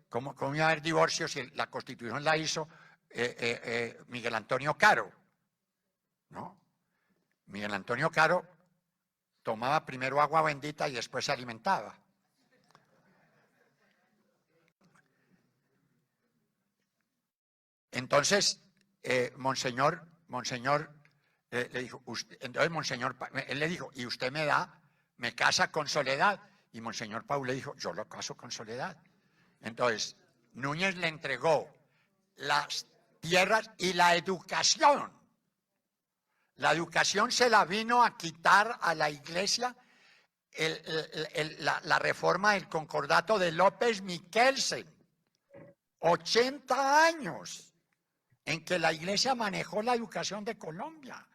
¿Cómo iba a haber divorcio si la Constitución la hizo Miguel Antonio Caro? ¿No? Miguel Antonio Caro tomaba primero agua bendita y después se alimentaba. Entonces, Monseñor le dijo, él le dijo, y usted me casa con Soledad. Y Monseñor Paul le dijo, yo lo caso con Soledad. Entonces, Núñez le entregó las tierras y la educación. La educación se la vino a quitar a la Iglesia la reforma del concordato de López Michelsen. 80 años en que la Iglesia manejó la educación de Colombia.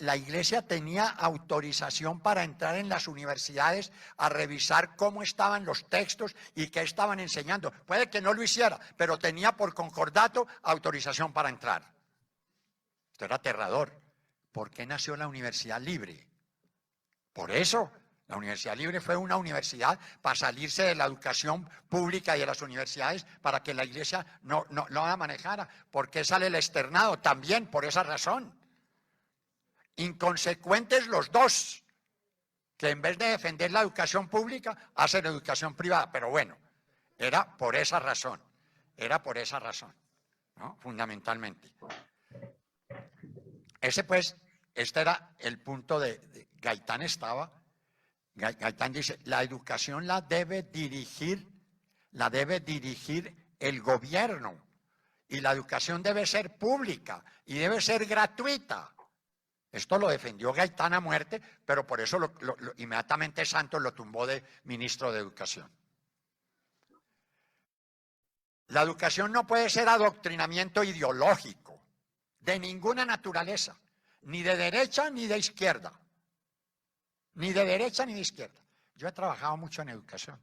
La Iglesia tenía autorización para entrar en las universidades a revisar cómo estaban los textos y qué estaban enseñando. Puede que no lo hiciera, pero tenía por concordato autorización para entrar. Esto era aterrador. ¿Por qué nació la Universidad Libre? Por eso. La Universidad Libre fue una universidad para salirse de la educación pública y de las universidades para que la Iglesia no la manejara. ¿Por qué sale el externado? También por esa razón. Inconsecuentes los dos, que en vez de defender la educación pública, hacen educación privada. Pero bueno, era por esa razón, ¿no? Fundamentalmente. Este era el punto de Gaitán Gaitán dice, la educación la debe dirigir el gobierno, y la educación debe ser pública y debe ser gratuita. Esto lo defendió Gaitán a muerte, pero por eso inmediatamente Santos lo tumbó de ministro de Educación. La educación no puede ser adoctrinamiento ideológico de ninguna naturaleza, ni de derecha ni de izquierda. Ni de derecha ni de izquierda. Yo he trabajado mucho en educación.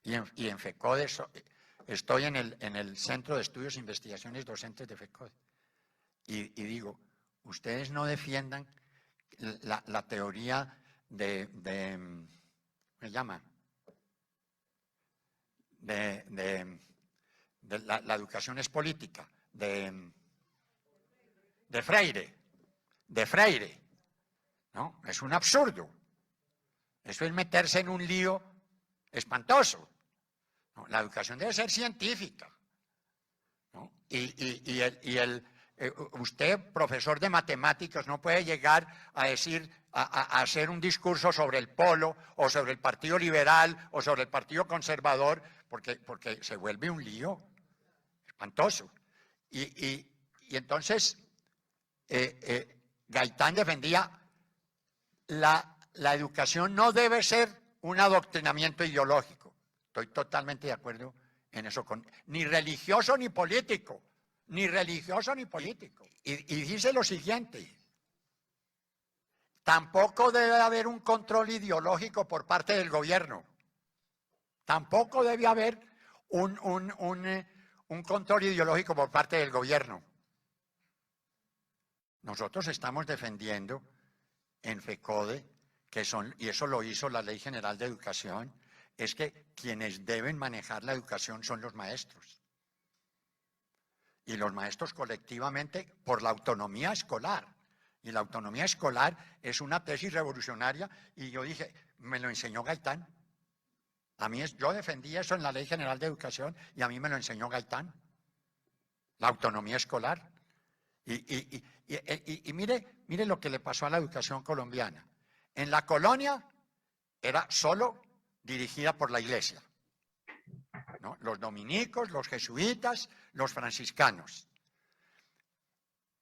Y en FECODE, estoy en el Centro de Estudios e Investigaciones Docentes de FECODE. Y digo, ustedes no defiendan la teoría me llama, la educación es política, de Freire, ¿no? Es un absurdo. Eso es meterse en un lío espantoso. ¿No? La educación debe ser científica, ¿no? Usted, profesor de matemáticas, no puede llegar a decir, a hacer un discurso sobre el polo, o sobre el Partido Liberal, o sobre el Partido Conservador, porque se vuelve un lío espantoso. Y entonces, Gaitán defendía la educación no debe ser un adoctrinamiento ideológico. Estoy totalmente de acuerdo en eso, ni religioso ni político. Ni religioso ni político. Y dice lo siguiente: tampoco debe haber un control ideológico por parte del gobierno. Tampoco debe haber un control ideológico por parte del gobierno. Nosotros estamos defendiendo en FECODE, y eso lo hizo la Ley General de Educación, es que quienes deben manejar la educación son los maestros. Y los maestros colectivamente por la autonomía escolar. Y la autonomía escolar es una tesis revolucionaria, y yo dije, me lo enseñó Gaitán. Yo defendí eso en la Ley General de Educación y a mí me lo enseñó Gaitán. La autonomía escolar. Y mire lo que le pasó a la educación colombiana. En la colonia era solo dirigida por la iglesia, ¿no? Los dominicos, los jesuitas, los franciscanos.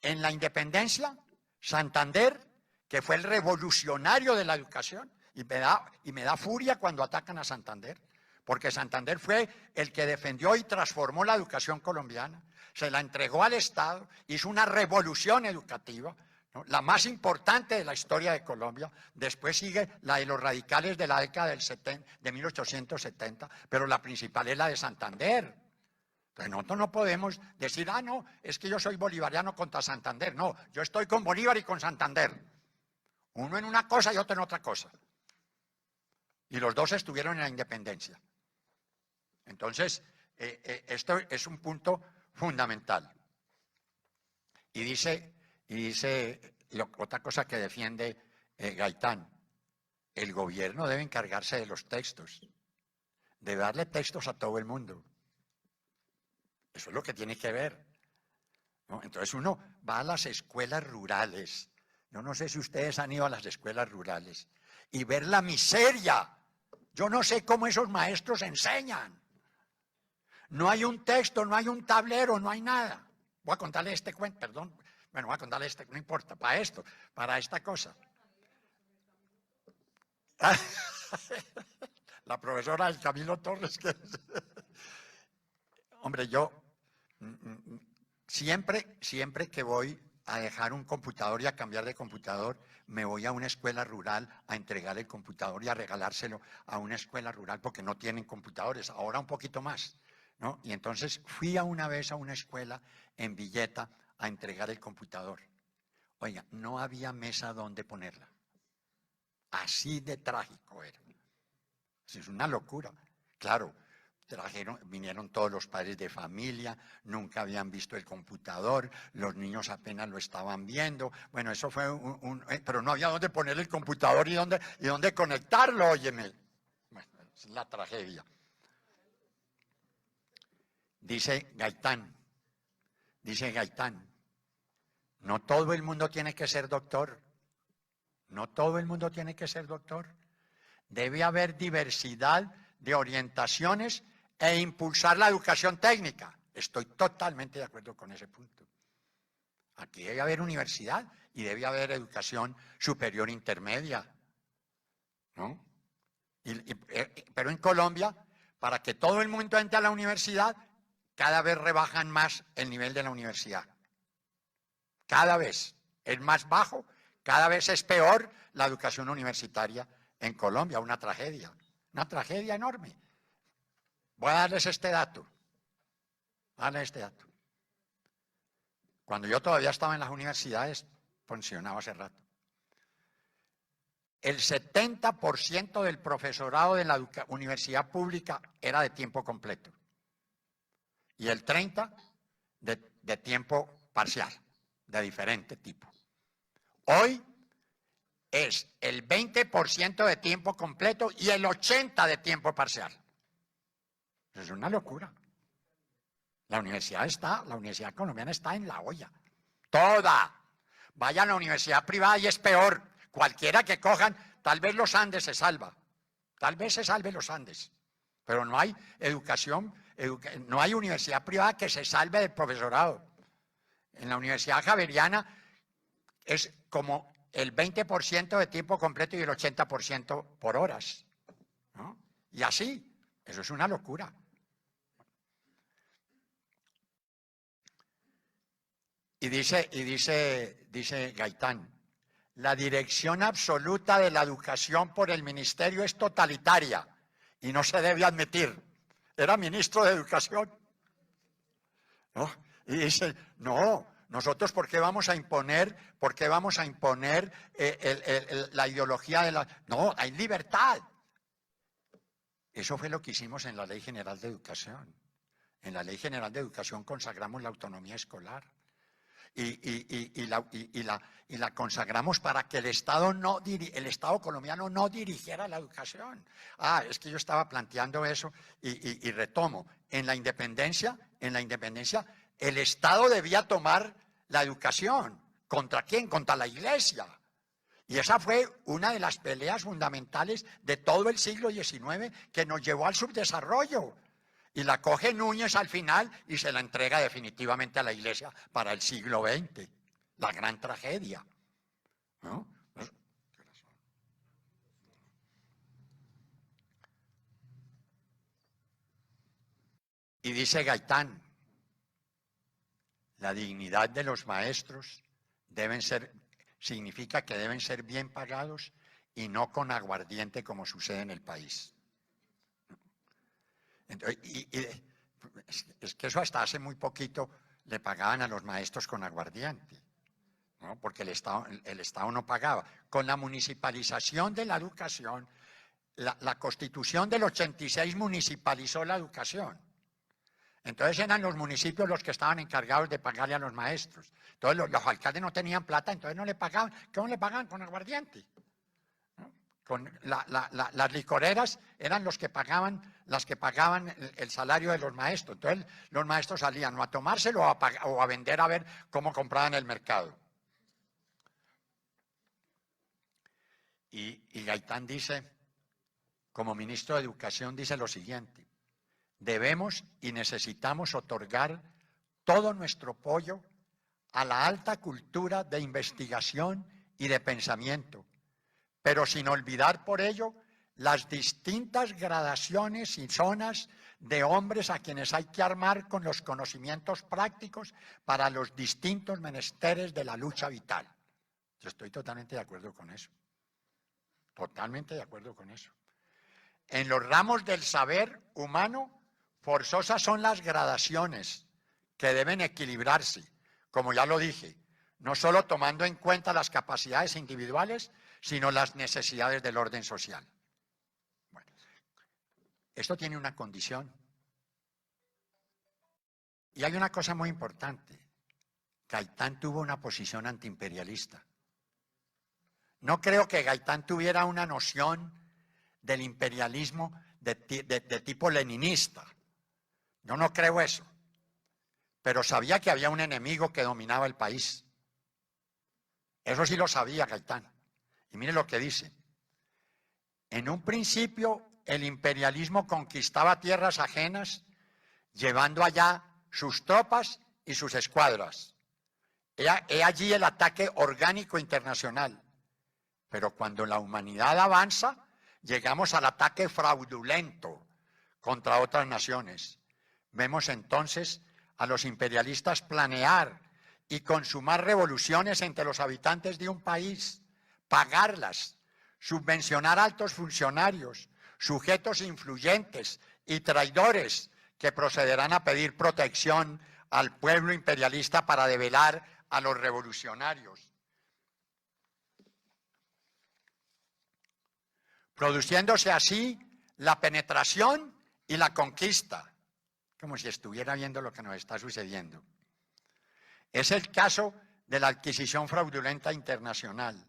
En la independencia, Santander, que fue el revolucionario de la educación, y me da furia cuando atacan a Santander, porque Santander fue el que defendió y transformó la educación colombiana, se la entregó al Estado, hizo una revolución educativa, ¿no? La más importante de la historia de Colombia. Después sigue la de los radicales de la década de 1870, pero la principal es la de Santander. Entonces nosotros no podemos decir, no, es que yo soy bolivariano contra Santander. No, yo estoy con Bolívar y con Santander. Uno en una cosa y otro en otra cosa. Y los dos estuvieron en la independencia. Entonces, esto es un punto fundamental. Y dice otra cosa que defiende Gaitán: el gobierno debe encargarse de los textos, de darle textos a todo el mundo. Eso es lo que tiene que ver, ¿no? Entonces uno va a las escuelas rurales. Yo no sé si ustedes han ido a las escuelas rurales y ver la miseria. Yo no sé cómo esos maestros enseñan. No hay un texto, no hay un tablero, no hay nada. Voy a contarle este cuento, perdón. Bueno, voy a contarle no importa, para esta cosa. La profesora del Camilo Torres. Hombre, yo siempre que voy a dejar un computador y a cambiar de computador, me voy a una escuela rural a entregar el computador y a regalárselo a una escuela rural porque no tienen computadores, ahora un poquito más, ¿no? Y entonces fui una vez a una escuela en Villeta a entregar el computador. Oiga, no había mesa donde ponerla. Así de trágico era. Es una locura. Claro, vinieron todos los padres de familia, nunca habían visto el computador, los niños apenas lo estaban viendo. Bueno, eso fue pero no había dónde poner el computador y dónde conectarlo, óyeme. Bueno, es la tragedia. Dice Gaitán, no todo el mundo tiene que ser doctor. No todo el mundo tiene que ser doctor. Debe haber diversidad de orientaciones e impulsar la educación técnica. Estoy totalmente de acuerdo con ese punto. Aquí debe haber universidad y debe haber educación superior intermedia, ¿no? Pero en Colombia, para que todo el mundo entre a la universidad, cada vez rebajan más el nivel de la universidad. Cada vez es más bajo, cada vez es peor la educación universitaria en Colombia, una tragedia enorme. Voy a darles este dato. Cuando yo todavía estaba en las universidades, pensionado hace rato, el 70% del profesorado de la universidad pública era de tiempo completo y el 30% de tiempo parcial, de diferente tipo. Hoy es el 20% de tiempo completo y el 80% de tiempo parcial. Es una locura. La universidad colombiana está en la olla. Toda. Vaya a la universidad privada y es peor. Cualquiera que cojan, tal vez los Andes se salva. Tal vez se salve los Andes. Pero no hay educación, no hay universidad privada que se salve del profesorado. En la Universidad Javeriana es como el 20% de tiempo completo y el 80% por horas, ¿no? Y así, eso es una locura. Y dice Gaitán, la dirección absoluta de la educación por el ministerio es totalitaria y no se debe admitir. Era ministro de Educación, ¿no? Y dice, no, nosotros ¿por qué vamos a imponer la ideología de la... No, hay libertad. Eso fue lo que hicimos en la Ley General de Educación. En la Ley General de Educación consagramos la autonomía escolar. Y la consagramos para que el Estado colombiano no dirigiera la educación. Es que yo estaba planteando eso y retomo. En la independencia, el Estado debía tomar la educación. ¿Contra quién? Contra la Iglesia. Y esa fue una de las peleas fundamentales de todo el siglo XIX que nos llevó al subdesarrollo. Y la coge Núñez al final y se la entrega definitivamente a la Iglesia para el siglo XX. La gran tragedia, ¿no? Y dice Gaitán, la dignidad de los maestros significa que deben ser bien pagados y no con aguardiente como sucede en el país. Es que eso hasta hace muy poquito le pagaban a los maestros con aguardiente, ¿no? Porque el Estado no pagaba. Con la municipalización de la educación, la Constitución del 86 municipalizó la educación. Entonces eran los municipios los que estaban encargados de pagarle a los maestros. Entonces los alcaldes no tenían plata, entonces no le pagaban. ¿Cómo le pagaban? Con aguardiente. Las licoreras eran las que pagaban el salario de los maestros. Entonces los maestros salían o a tomárselo o a vender a ver cómo compraban el mercado. Y Gaitán dice, como ministro de Educación, dice lo siguiente: debemos y necesitamos otorgar todo nuestro apoyo a la alta cultura de investigación y de pensamiento, pero sin olvidar por ello las distintas gradaciones y zonas de hombres a quienes hay que armar con los conocimientos prácticos para los distintos menesteres de la lucha vital. Yo estoy totalmente de acuerdo con eso. Totalmente de acuerdo con eso. En los ramos del saber humano, forzosas son las gradaciones que deben equilibrarse, como ya lo dije, no solo tomando en cuenta las capacidades individuales, sino las necesidades del orden social. Bueno, esto tiene una condición. Y hay una cosa muy importante. Gaitán tuvo una posición antiimperialista. No creo que Gaitán tuviera una noción del imperialismo de tipo leninista. Yo no creo eso. Pero sabía que había un enemigo que dominaba el país. Eso sí lo sabía Gaitán. Y mire lo que dice. En un principio, el imperialismo conquistaba tierras ajenas, llevando allá sus tropas y sus escuadras. He allí el ataque orgánico internacional. Pero cuando la humanidad avanza, llegamos al ataque fraudulento contra otras naciones. Vemos entonces a los imperialistas planear y consumar revoluciones entre los habitantes de un país, pagarlas, subvencionar altos funcionarios, sujetos influyentes y traidores que procederán a pedir protección al pueblo imperialista para debelar a los revolucionarios. produciéndose así la penetración y la conquista, como si estuviera viendo lo que nos está sucediendo. Es el caso de la adquisición fraudulenta internacional.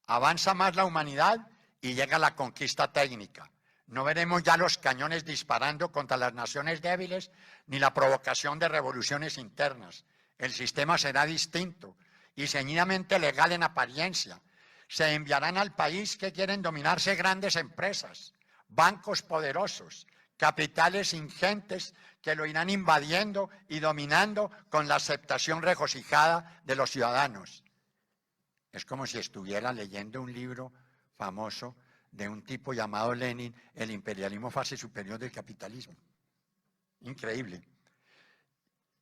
Avanza más la humanidad y llega la conquista técnica. No veremos ya los cañones disparando contra las naciones débiles ni la provocación de revoluciones internas. El sistema será distinto y ceñidamente legal en apariencia. Se enviarán al país que quieren dominarse grandes empresas, bancos poderosos, capitales ingentes que lo irán invadiendo y dominando con la aceptación regocijada de los ciudadanos. Es como si estuviera leyendo un libro famoso de un tipo llamado Lenin, El imperialismo fase superior del capitalismo. Increíble.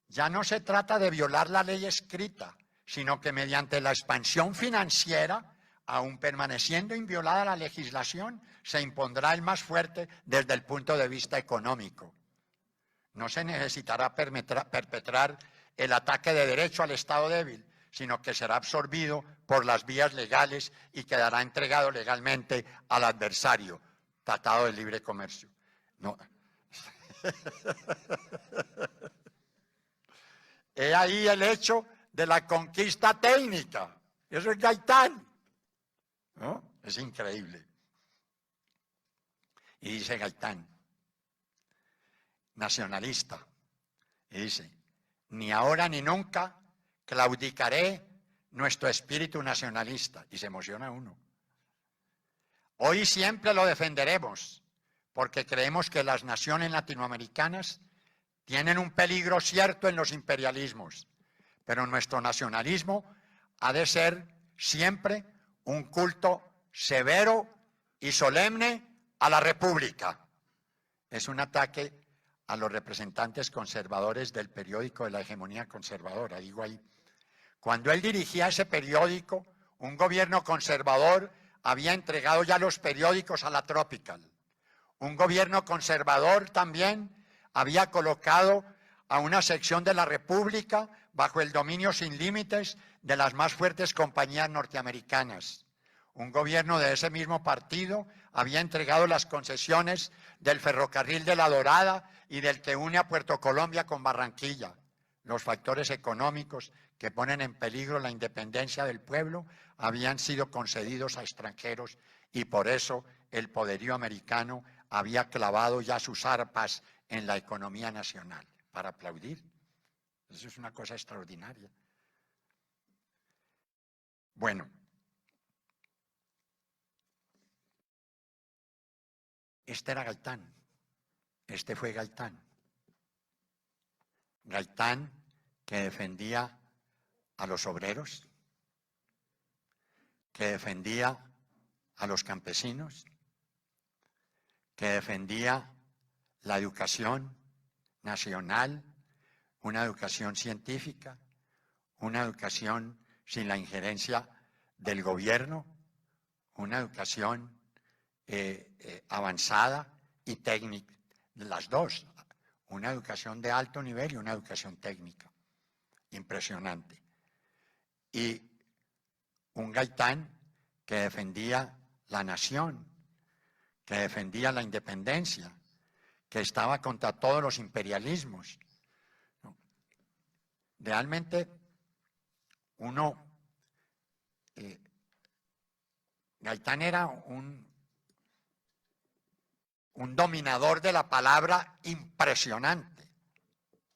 Ya no se trata de violar la ley escrita, sino que mediante la expansión financiera, aun permaneciendo inviolada la legislación, se impondrá el más fuerte desde el punto de vista económico. No se necesitará perpetrar el ataque de derecho al Estado débil, sino que será absorbido por las vías legales y quedará entregado legalmente al adversario. Tratado de Libre Comercio. No. He ahí el hecho de la conquista técnica. Eso es Gaitán. ¿No? Es increíble. Y dice Gaitán, nacionalista, y dice, ni ahora ni nunca claudicaré nuestro espíritu nacionalista. Y se emociona uno. Hoy siempre lo defenderemos, porque creemos que las naciones latinoamericanas tienen un peligro cierto en los imperialismos, pero nuestro nacionalismo ha de ser siempre un culto severo y solemne a la República. Es un ataque a los representantes conservadores del periódico de la hegemonía conservadora, digo ahí. Cuando él dirigía ese periódico, un gobierno conservador había entregado ya los periódicos a la Tropical. Un gobierno conservador también había colocado a una sección de la República bajo el dominio sin límites de las más fuertes compañías norteamericanas. Un gobierno de ese mismo partido había entregado las concesiones del ferrocarril de La Dorada y del que une a Puerto Colombia con Barranquilla. Los factores económicos que ponen en peligro la independencia del pueblo habían sido concedidos a extranjeros y por eso el poderío americano había clavado ya sus arpas en la economía nacional. Para aplaudir. Eso es una cosa extraordinaria. Bueno. Este era Gaitán. Este fue Gaitán. Gaitán que defendía a los obreros, que defendía a los campesinos, que defendía la educación nacional, una educación científica, una educación sin la injerencia del gobierno, una educación avanzada y técnica, las dos, una educación de alto nivel y una educación técnica, impresionante. Y un Gaitán que defendía la nación, que defendía la independencia, que estaba contra todos los imperialismos. Realmente Gaitán era un dominador de la palabra impresionante,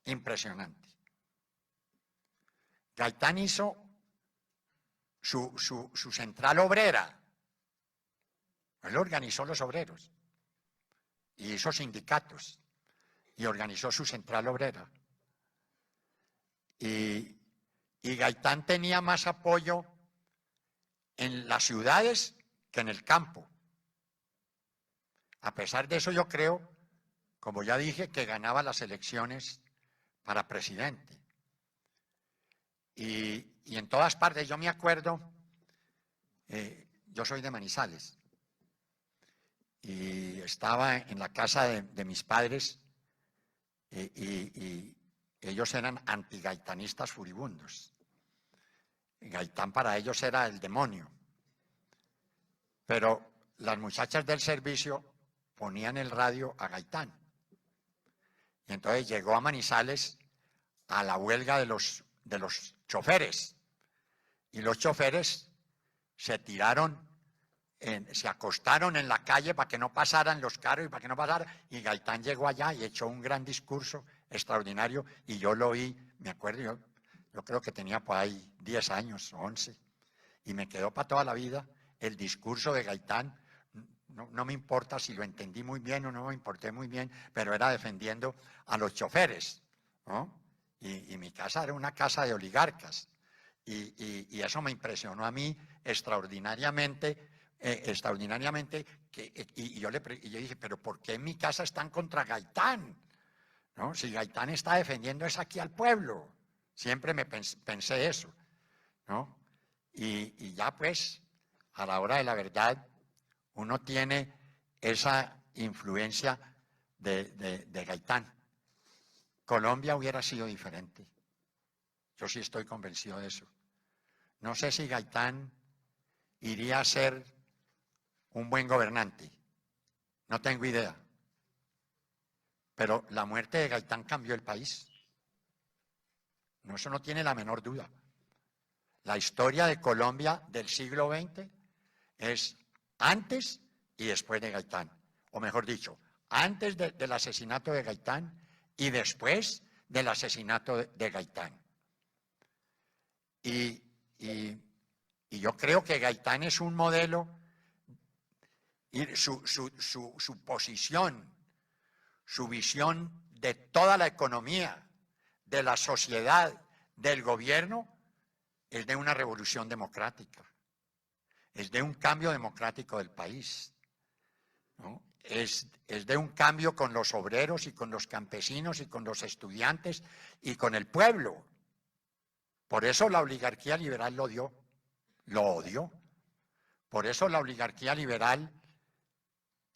impresionante. Gaitán hizo su central obrera, él organizó los obreros, y hizo sindicatos, y organizó su central obrera. Y Gaitán tenía más apoyo en las ciudades que en el campo. A pesar de eso, yo creo, como ya dije, que ganaba las elecciones para presidente. Y en todas partes, yo me acuerdo, yo soy de Manizales, y estaba en la casa de mis padres, y ellos eran antigaitanistas furibundos. Gaitán para ellos era el demonio. Pero las muchachas del servicio ponían el radio a Gaitán. Y entonces llegó a Manizales a la huelga de los choferes. Y los choferes se tiraron, se acostaron en la calle para que no pasaran los carros y para que no pasara. Y Gaitán llegó allá y echó un gran discurso extraordinario. Y yo lo oí, me acuerdo, yo creo que tenía por ahí 10 años, 11. Y me quedó para toda la vida el discurso de Gaitán. No me importa si lo entendí muy bien o no me importé muy bien, pero era defendiendo a los choferes, ¿no? Y mi casa era una casa de oligarcas. Y eso me impresionó a mí extraordinariamente. Y yo dije, pero ¿por qué en mi casa están contra Gaitán? ¿No? Si Gaitán está defendiendo es aquí al pueblo. Siempre me pensé eso, ¿no? Y ya pues, a la hora de la verdad, uno tiene esa influencia de Gaitán. Colombia hubiera sido diferente. Yo sí estoy convencido de eso. No sé si Gaitán iría a ser un buen gobernante. No tengo idea. Pero la muerte de Gaitán cambió el país. No, eso no tiene la menor duda. La historia de Colombia del siglo XX es antes y después de Gaitán. O mejor dicho, antes del asesinato de Gaitán y después del asesinato de Gaitán. Y yo creo que Gaitán es un modelo, y su posición, su visión de toda la economía, de la sociedad, del gobierno, es de una revolución democrática, es de un cambio democrático del país, ¿no? Es de un cambio con los obreros y con los campesinos y con los estudiantes y con el pueblo. Por eso la oligarquía liberal lo odió. Por eso la oligarquía liberal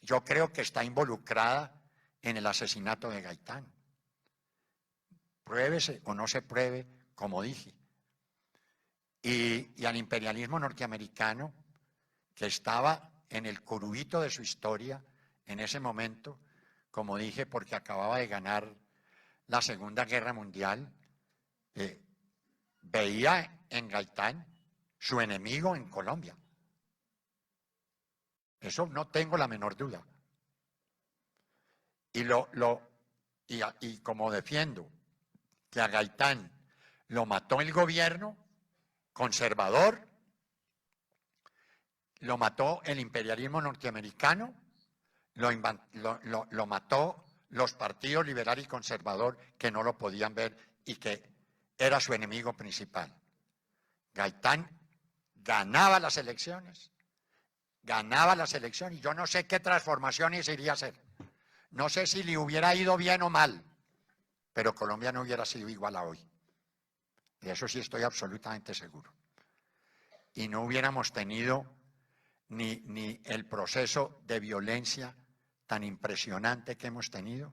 yo creo que está involucrada en el asesinato de Gaitán. Pruébese o no se pruebe, como dije. Y al imperialismo norteamericano, que estaba en el corubito de su historia en ese momento, como dije, porque acababa de ganar la Segunda Guerra Mundial, veía en Gaitán su enemigo en Colombia. Eso no tengo la menor duda. Y como defiendo que a Gaitán lo mató el gobierno conservador, lo mató el imperialismo norteamericano, lo mató los partidos liberal y conservador que no lo podían ver y que era su enemigo principal. Gaitán ganaba las elecciones y yo no sé qué transformaciones iría a hacer. No sé si le hubiera ido bien o mal, pero Colombia no hubiera sido igual a hoy. De eso sí estoy absolutamente seguro. Y no hubiéramos tenido ni el proceso de violencia tan impresionante que hemos tenido.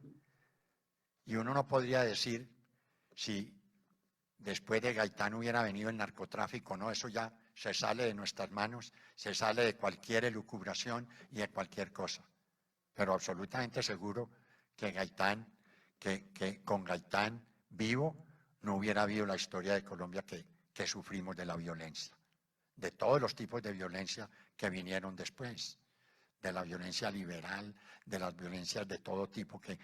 Y uno no podría decir si después de Gaitán hubiera venido el narcotráfico, no, eso ya se sale de nuestras manos, se sale de cualquier elucubración y de cualquier cosa. Pero absolutamente seguro que con Gaitán vivo no hubiera habido la historia de Colombia que sufrimos de la violencia, de todos los tipos de violencia que vinieron después, de la violencia liberal, de las violencias de todo tipo que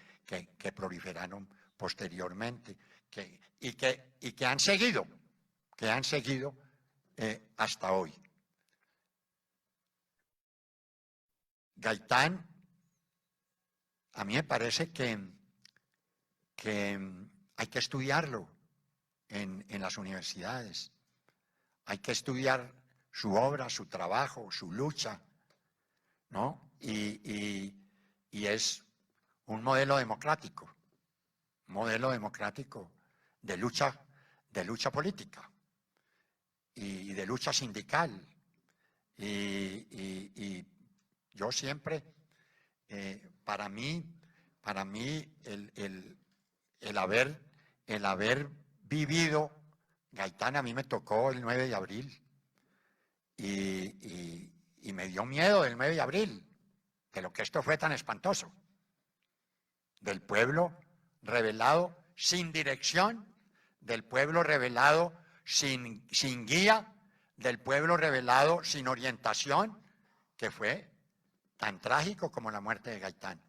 proliferaron posteriormente y que han seguido hasta hoy. Gaitán, a mí me parece que hay que estudiarlo en las universidades. Hay que estudiar su obra, su trabajo, su lucha, ¿no? Y es un modelo democrático de lucha política y de lucha sindical. Y yo siempre, para mí el haber vivido, Gaitán a mí me tocó el 9 de abril y y me dio miedo del 9 de abril, de lo que esto fue tan espantoso, del pueblo rebelado sin dirección, del pueblo rebelado sin guía, del pueblo rebelado sin orientación, que fue tan trágico como la muerte de Gaitán.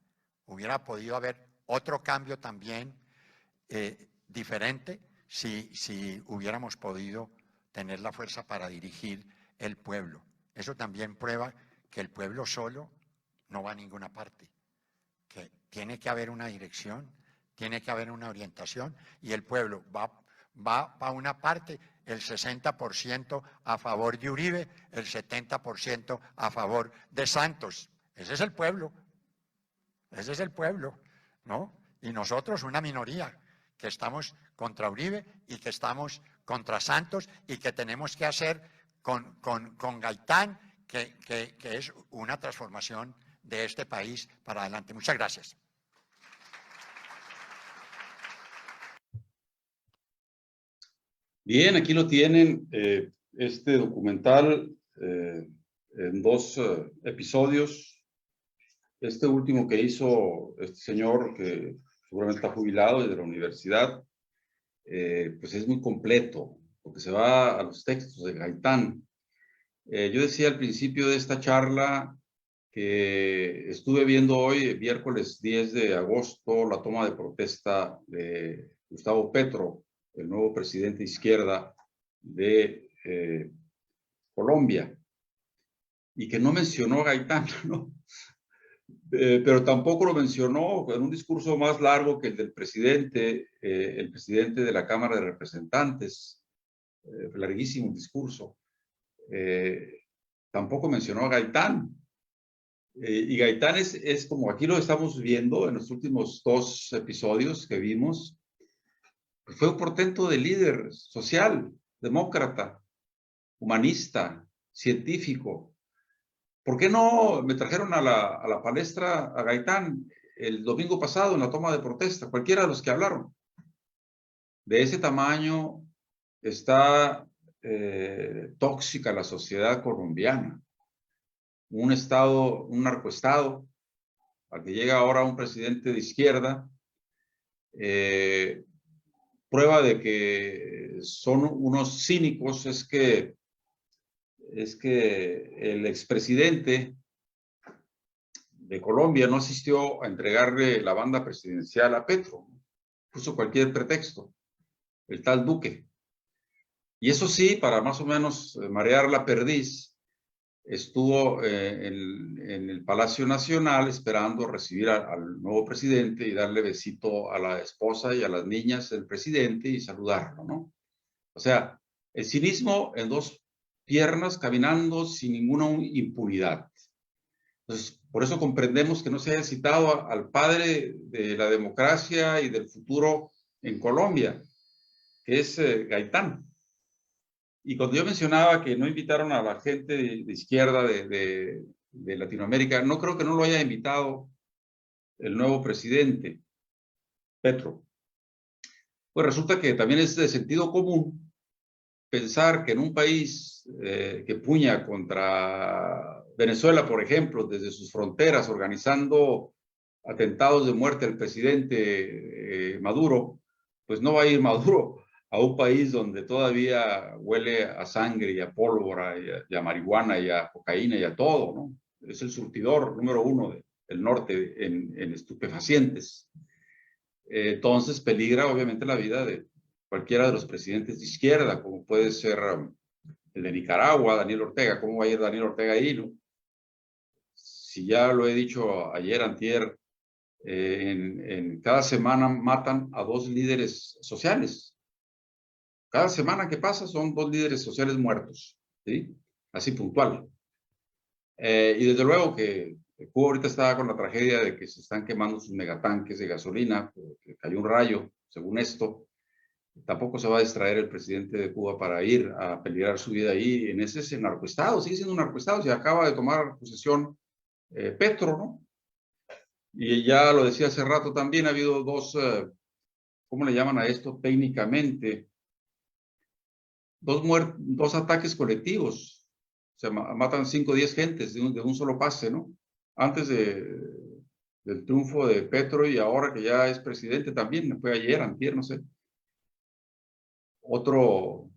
Hubiera podido haber otro cambio también diferente si hubiéramos podido tener la fuerza para dirigir el pueblo. Eso también prueba que el pueblo solo no va a ninguna parte, que tiene que haber una dirección, tiene que haber una orientación, y el pueblo va a una parte, el 60% a favor de Uribe, el 70% a favor de Santos. Ese es el pueblo, ¿no? Y nosotros una minoría que estamos contra Uribe y que estamos contra Santos y que tenemos que hacer con Gaitán, que es una transformación de este país para adelante. Muchas gracias. Bien, aquí lo tienen, este documental en 2 episodios. Este último que hizo este señor, que seguramente está jubilado desde la universidad, pues es muy completo, porque se va a los textos de Gaitán. Yo decía al principio de esta charla que estuve viendo hoy, miércoles 10 de agosto, la toma de protesta de Gustavo Petro, el nuevo presidente de izquierda de Colombia, y que no mencionó a Gaitán, ¿no? Pero tampoco lo mencionó en un discurso más largo que el del presidente, el presidente de la Cámara de Representantes, larguísimo discurso. Tampoco mencionó a Gaitán. Y Gaitán es como aquí lo estamos viendo en los últimos 2 episodios que vimos, fue un portento de líder social, demócrata, humanista, científico. ¿Por qué no me trajeron a la palestra a Gaitán el domingo pasado en la toma de protesta? Cualquiera de los que hablaron. De ese tamaño está tóxica la sociedad colombiana. Un estado, un narcoestado, al que llega ahora un presidente de izquierda, prueba de que son unos cínicos es que el expresidente de Colombia no asistió a entregarle la banda presidencial a Petro. Puso cualquier pretexto, el tal Duque. Y eso sí, para más o menos marear la perdiz, estuvo en el Palacio Nacional esperando recibir al nuevo presidente y darle besito a la esposa y a las niñas del presidente y saludarlo, ¿no? O sea, el cinismo en 2 piernas, caminando sin ninguna impunidad. Entonces, por eso comprendemos que no se haya citado al padre de la democracia y del futuro en Colombia, que es Gaitán. Y cuando yo mencionaba que no invitaron a la gente de izquierda de Latinoamérica, no creo que no lo haya invitado el nuevo presidente, Petro. Pues resulta que también es de sentido común pensar que en un país que puña contra Venezuela, por ejemplo, desde sus fronteras, organizando atentados de muerte al presidente Maduro, pues no va a ir Maduro a un país donde todavía huele a sangre y a pólvora y a marihuana y a cocaína y a todo, ¿no? Es el surtidor número 1 del norte en estupefacientes. Entonces peligra obviamente la vida de cualquiera de los presidentes de izquierda, como puede ser el de Nicaragua, Daniel Ortega. ¿Cómo va a ir Daniel Ortega ahí, no? Si ya lo he dicho ayer, antier, en cada semana matan a 2 líderes sociales. Cada semana que pasa son 2 líderes sociales muertos, ¿sí? Así puntual. Y desde luego que Cuba ahorita está con la tragedia de que se están quemando sus megatanques de gasolina, porque cayó un rayo, según esto. Tampoco se va a distraer el presidente de Cuba para ir a peligrar su vida ahí en ese narcoestado. Sigue siendo un narcoestado, se acaba de tomar posesión Petro, ¿no? Y ya lo decía hace rato también, ha habido 2, ¿cómo le llaman a esto técnicamente? 2 ataques colectivos se matan 5 o 10 gentes de un solo pase, ¿no? Antes del triunfo de Petro y ahora que ya es presidente también, fue ayer, antier, no sé. Otro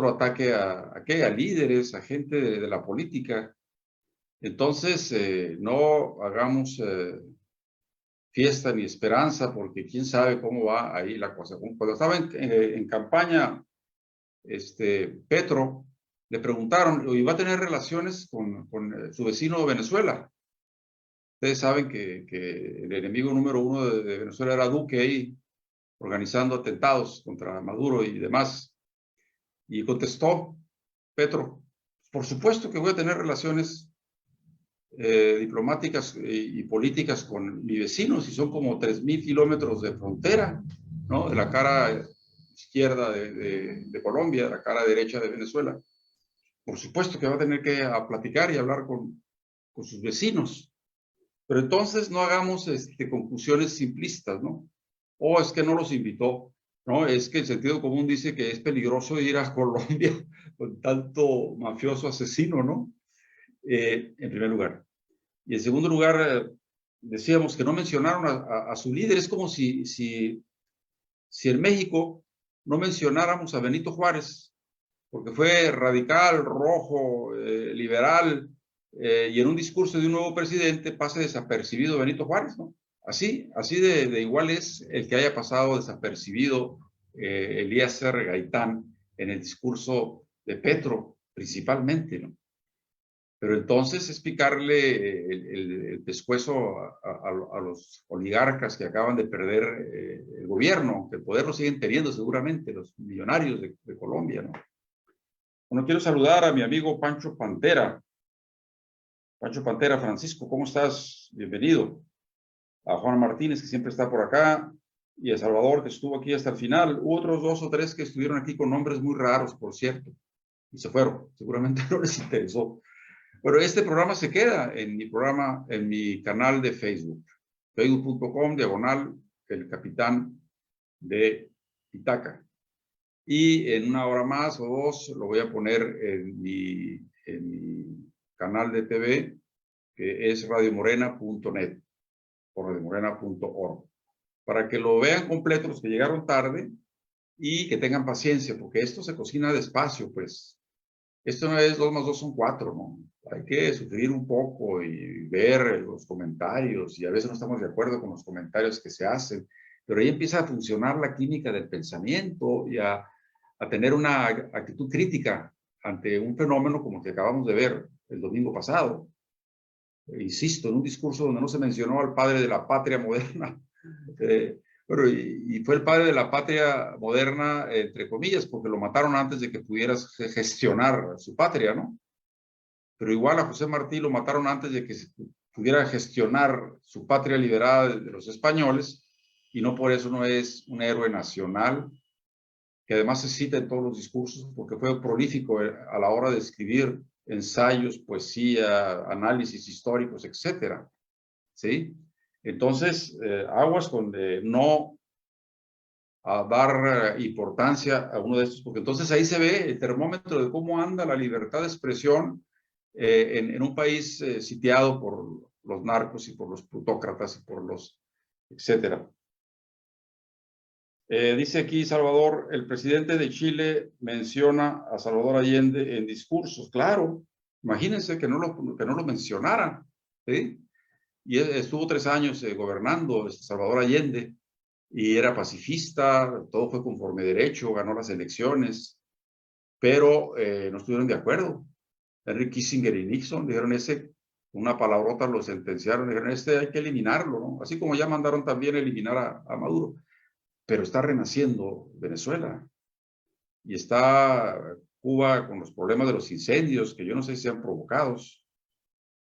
ataque a líderes, a gente de la política. Entonces, no hagamos fiesta ni esperanza, porque quién sabe cómo va ahí la cosa. Cuando estaba en campaña, Petro, le preguntaron, ¿y va a tener relaciones con su vecino de Venezuela? Ustedes saben que el enemigo número 1 de Venezuela era Duque ahí, organizando atentados contra Maduro y demás. Y contestó Petro, por supuesto que voy a tener relaciones diplomáticas y políticas con mi vecino, si son como 3,000 kilómetros de frontera, ¿no? De la cara izquierda de Colombia, de la cara derecha de Venezuela. Por supuesto que va a tener que platicar y hablar con sus vecinos. Pero entonces no hagamos conclusiones simplistas, ¿no? O es que no los invitó, ¿no? Es que el sentido común dice que es peligroso ir a Colombia con tanto mafioso asesino, ¿no? En primer lugar. Y en segundo lugar, decíamos que no mencionaron a su líder. Es como si en México no mencionáramos a Benito Juárez, porque fue radical, rojo, liberal, y en un discurso de un nuevo presidente pase desapercibido Benito Juárez, ¿no? Así de igual es el que haya pasado desapercibido Elías R. Gaitán en el discurso de Petro, principalmente, ¿no? Pero entonces es picarle el pescuezo a los oligarcas que acaban de perder el gobierno, que el poder lo siguen teniendo seguramente, los millonarios de Colombia, ¿no? Bueno, quiero saludar a mi amigo Pancho Pantera. Pancho Pantera, Francisco, ¿cómo estás? Bienvenido. A Juan Martínez, que siempre está por acá, y a Salvador, que estuvo aquí hasta el final. Hubo otros 2 o 3 que estuvieron aquí con nombres muy raros, por cierto, y se fueron. Seguramente no les interesó. Pero este programa se queda en mi canal de Facebook, facebook.com/ el capitán de Itaca. Y en 1 hora más o 2 lo voy a poner en mi canal de TV, que es radiomorena.net o radiomorena.org, para que lo vean completo los que llegaron tarde y que tengan paciencia, porque esto se cocina despacio, pues. Esto no es 2 más 2 son 4, ¿no? Hay que sufrir un poco y ver los comentarios, y a veces no estamos de acuerdo con los comentarios que se hacen, pero ahí empieza a funcionar la química del pensamiento y a tener una actitud crítica ante un fenómeno como el que acabamos de ver el domingo pasado. Insisto, en un discurso donde no se mencionó al padre de la patria moderna, pero y fue el padre de la patria moderna, entre comillas, porque lo mataron antes de que pudiera gestionar su patria, ¿no? Pero igual a José Martí lo mataron antes de que pudiera gestionar su patria liberada de los españoles, y no por eso no es un héroe nacional, que además se cita en todos los discursos porque fue prolífico a la hora de escribir ensayos, poesía, análisis históricos, etcétera, ¿sí? Entonces, aguas con no dar importancia a uno de estos, porque entonces ahí se ve el termómetro de cómo anda la libertad de expresión en un país sitiado por los narcos y por los plutócratas y por los etcétera. Dice aquí Salvador, el presidente de Chile menciona a Salvador Allende en discursos. Claro, imagínense que no lo mencionara, ¿sí? Y estuvo 3 años gobernando Salvador Allende y era pacifista, todo fue conforme derecho, ganó las elecciones, pero no estuvieron de acuerdo. Henry Kissinger y Nixon dijeron una palabrota lo sentenciaron, dijeron hay que eliminarlo, ¿no? Así como ya mandaron también eliminar a Maduro. Pero está renaciendo Venezuela y está Cuba con los problemas de los incendios, que yo no sé si sean provocados,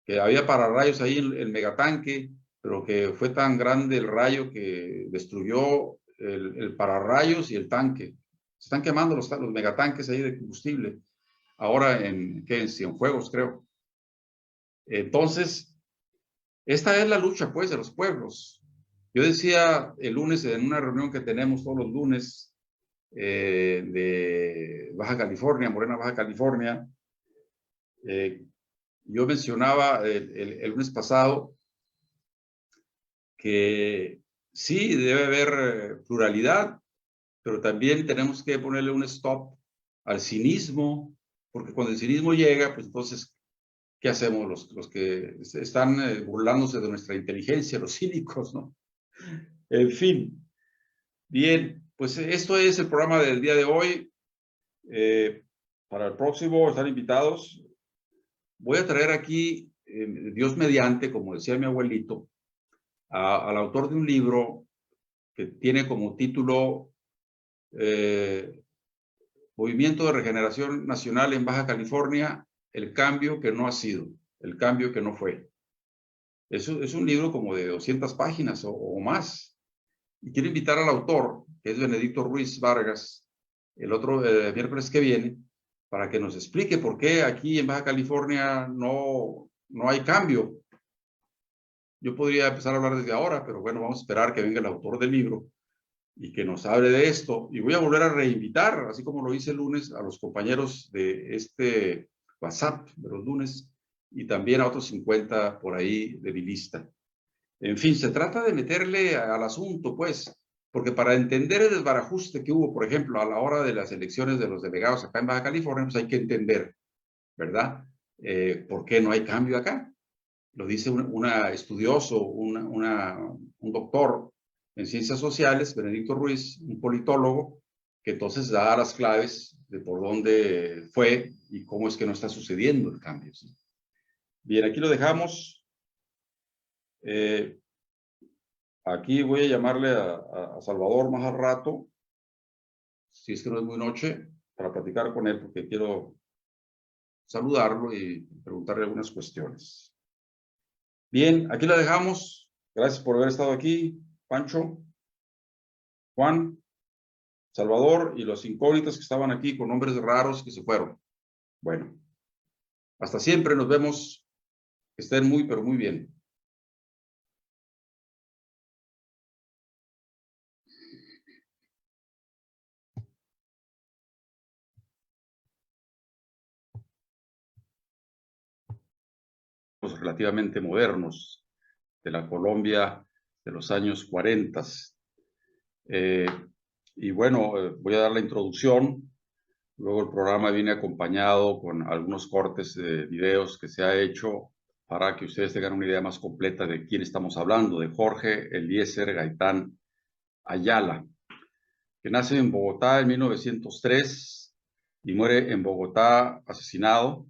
que había pararrayos ahí en el megatanque, pero que fue tan grande el rayo que destruyó el pararrayos y el tanque. Se están quemando los megatanques ahí de combustible, ahora en Cienfuegos, creo. Entonces, esta es la lucha, pues, de los pueblos. Yo decía el lunes en una reunión que tenemos todos los lunes de Baja California, Morena Baja California, Yo mencionaba el lunes pasado que sí, debe haber pluralidad, pero también tenemos que ponerle un stop al cinismo, porque cuando el cinismo llega, pues entonces, ¿qué hacemos los que están burlándose de nuestra inteligencia, los cínicos, ¿no? En fin, bien, pues esto es el programa del día de hoy. Para el próximo están invitados. Voy a traer aquí, Dios mediante, como decía mi abuelito, al autor de un libro que tiene como título Movimiento de Regeneración Nacional en Baja California, el cambio que no ha sido, el cambio que no fue. Es un libro como de 200 páginas o más. Y quiero invitar al autor, que es Benedicto Ruiz Vargas, el otro miércoles que viene, para que nos explique por qué aquí en Baja California no hay cambio. Yo podría empezar a hablar desde ahora, pero bueno, vamos a esperar que venga el autor del libro y que nos hable de esto. Y voy a volver a reinvitar, así como lo hice el lunes, a los compañeros de este WhatsApp de los lunes y también a otros 50 por ahí de mi lista. En fin, se trata de meterle al asunto, pues, porque para entender el desbarajuste que hubo, por ejemplo, a la hora de las elecciones de los delegados acá en Baja California, pues hay que entender, ¿verdad? ¿Por qué no hay cambio acá? Lo dice un estudioso, un doctor en ciencias sociales, Benedicto Ruiz, un politólogo, que entonces da las claves de por dónde fue y cómo es que no está sucediendo el cambio, ¿sí? Bien, aquí lo dejamos. Aquí voy a llamarle a Salvador más al rato, si es que no es muy noche, para platicar con él, porque quiero saludarlo y preguntarle algunas cuestiones. Bien, aquí la dejamos. Gracias por haber estado aquí, Pancho, Juan, Salvador y los incógnitos que estaban aquí con nombres raros que se fueron. Bueno, hasta siempre, nos vemos. Que estén muy, pero muy bien. Relativamente modernos de la Colombia de los años 40. Y bueno, voy a dar la introducción. Luego el programa viene acompañado con algunos cortes de videos que se ha hecho para que ustedes tengan una idea más completa de quién estamos hablando, de Jorge Eliezer Gaitán Ayala, que nace en Bogotá en 1903 y muere en Bogotá asesinado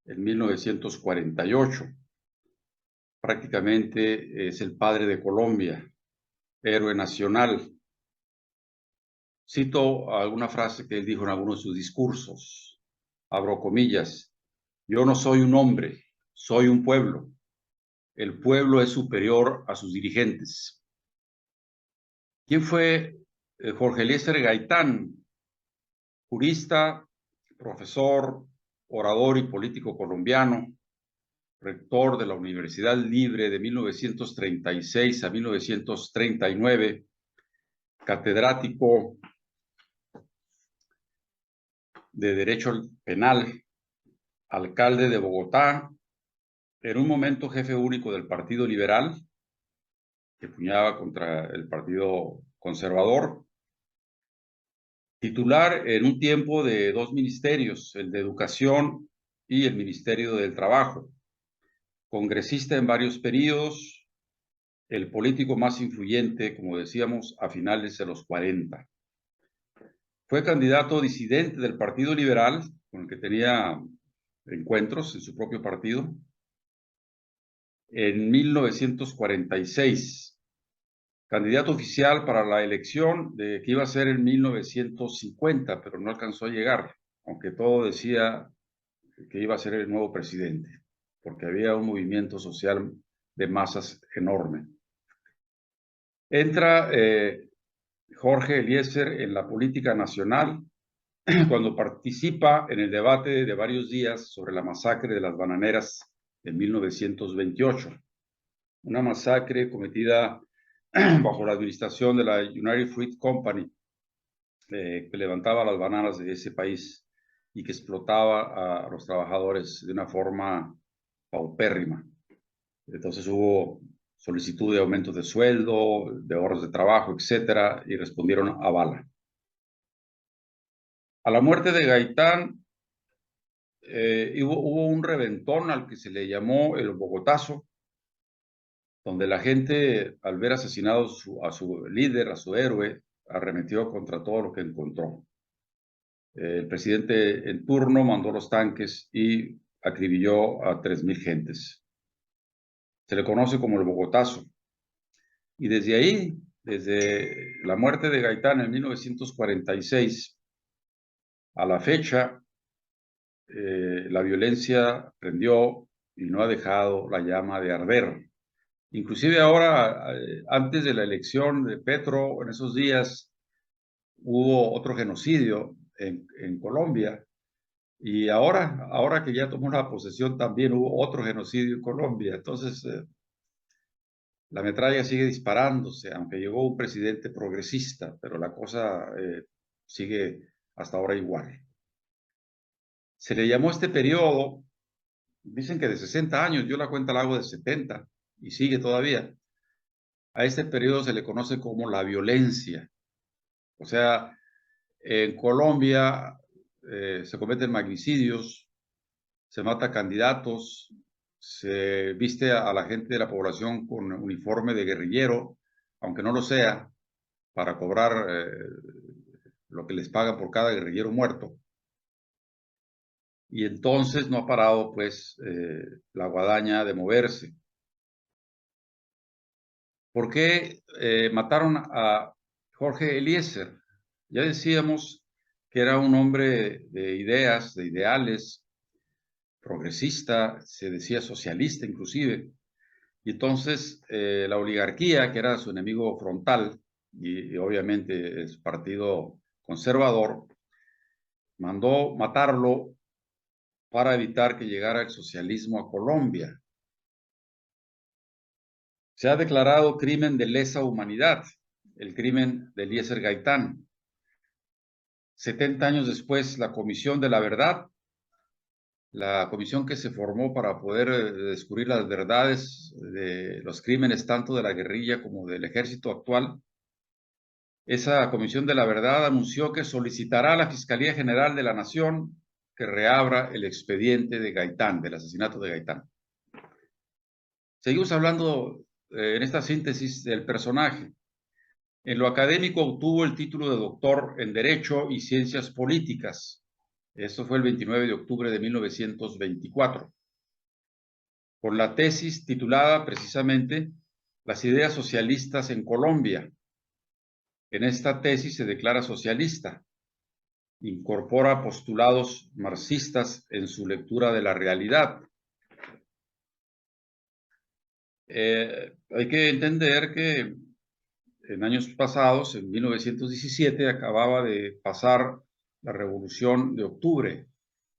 en 1948. Prácticamente es el padre de Colombia, héroe nacional. Cito alguna frase que él dijo en alguno de sus discursos, abro comillas: yo no soy un hombre, soy un pueblo. El pueblo es superior a sus dirigentes. ¿Quién fue Jorge Eliezer Gaitán? Jurista, profesor, orador y político colombiano, rector de la Universidad Libre de 1936 a 1939, catedrático de Derecho Penal, alcalde de Bogotá, en un momento jefe único del Partido Liberal, que puñaba contra el Partido Conservador, titular en un tiempo de dos ministerios, el de Educación y el Ministerio del Trabajo, congresista en varios periodos, el político más influyente, como decíamos, a finales de los 40. Fue candidato disidente del Partido Liberal, con el que tenía encuentros en su propio partido, en 1946. Candidato oficial para la elección que iba a ser en 1950, pero no alcanzó a llegar, aunque todo decía que iba a ser el nuevo presidente, porque había un movimiento social de masas enorme. Entra Jorge Eliezer en la política nacional cuando participa en el debate de varios días sobre la masacre de las bananeras de 1928. Una masacre cometida bajo la administración de la United Fruit Company, que levantaba las bananas de ese país. y que explotaba a los trabajadores de una forma paupérrima. Entonces hubo solicitud de aumentos de sueldo, de horas de trabajo, etcétera, y respondieron a bala. A la muerte de Gaitán hubo un reventón al que se le llamó el Bogotazo, donde la gente, al ver asesinado a su líder, a su héroe, arremetió contra todo lo que encontró. El presidente en turno mandó los tanques y acribilló a 3,000 gentes. Se le conoce como el Bogotazo. Y desde ahí, desde la muerte de Gaitán en 1946 a la fecha, la violencia prendió y no ha dejado la llama de arder. Inclusive ahora, antes de la elección de Petro, en esos días, hubo otro genocidio en Colombia. Y ahora que ya tomó la posesión, también hubo otro genocidio en Colombia. Entonces, la metralla sigue disparándose, aunque llegó un presidente progresista, pero la cosa sigue hasta ahora igual. Se le llamó este periodo, dicen que de 60 años, yo la cuenta la hago de 70 y sigue todavía. A este periodo se le conoce como la violencia. O sea, en Colombia se cometen magnicidios, se mata candidatos, se viste a la gente de la población con uniforme de guerrillero, aunque no lo sea, para cobrar lo que les pagan por cada guerrillero muerto. Y entonces no ha parado, pues, la guadaña de moverse. ¿Por qué mataron a Jorge Eliezer? Ya decíamos que era un hombre de ideas, de ideales, progresista, se decía socialista inclusive. Y entonces la oligarquía, que era su enemigo frontal, y obviamente el partido conservador, mandó matarlo para evitar que llegara el socialismo a Colombia. Se ha declarado crimen de lesa humanidad, el crimen de Eliezer Gaitán. 70 años después, la Comisión de la Verdad, la comisión que se formó para poder descubrir las verdades de los crímenes tanto de la guerrilla como del ejército actual, esa Comisión de la Verdad anunció que solicitará a la Fiscalía General de la Nación que reabra el expediente de Gaitán, del asesinato de Gaitán. Seguimos hablando en esta síntesis del personaje. En lo académico obtuvo el título de doctor en Derecho y Ciencias Políticas. Esto fue el 29 de octubre de 1924. Con la tesis titulada precisamente Las ideas socialistas en Colombia. En esta tesis se declara socialista. Incorpora postulados marxistas en su lectura de la realidad. Hay que entender que en años pasados, en 1917, acababa de pasar la Revolución de Octubre,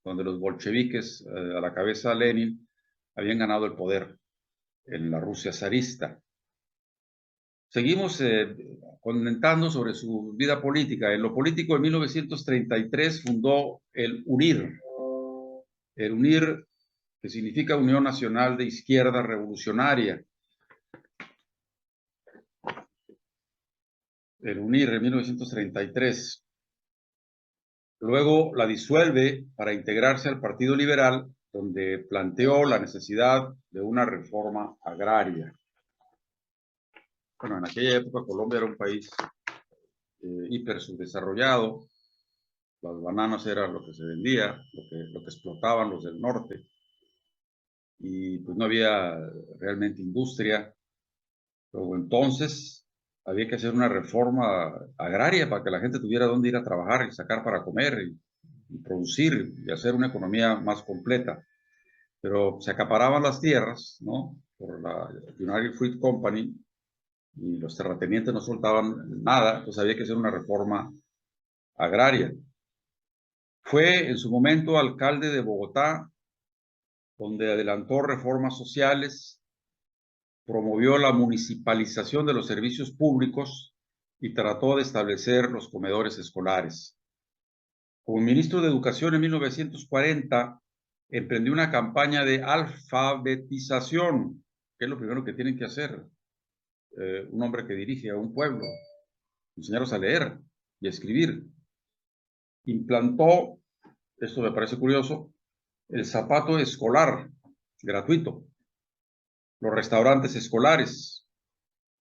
donde los bolcheviques, a la cabeza de Lenin, habían ganado el poder en la Rusia zarista. Seguimos comentando sobre su vida política. En lo político, en 1933 fundó el UNIR. El UNIR, que significa Unión Nacional de Izquierda Revolucionaria. El UNIR en 1933. Luego la disuelve para integrarse al Partido Liberal, donde planteó la necesidad de una reforma agraria. Bueno, en aquella época Colombia era un país hiper subdesarrollado. Las bananas eran lo que se vendía, lo que explotaban los del norte. Y pues no había realmente industria. Luego entonces había que hacer una reforma agraria para que la gente tuviera dónde ir a trabajar y sacar para comer y producir y hacer una economía más completa. Pero se acaparaban las tierras, ¿no? Por la United Fruit Company y los terratenientes no soltaban nada, entonces había que hacer una reforma agraria. Fue en su momento alcalde de Bogotá, donde adelantó reformas sociales, promovió la municipalización de los servicios públicos y trató de establecer los comedores escolares. Como ministro de Educación en 1940, emprendió una campaña de alfabetización, que es lo primero que tienen que hacer un hombre que dirige a un pueblo, enseñarlos a leer y a escribir. Implantó, esto me parece curioso, el zapato escolar gratuito, los restaurantes escolares,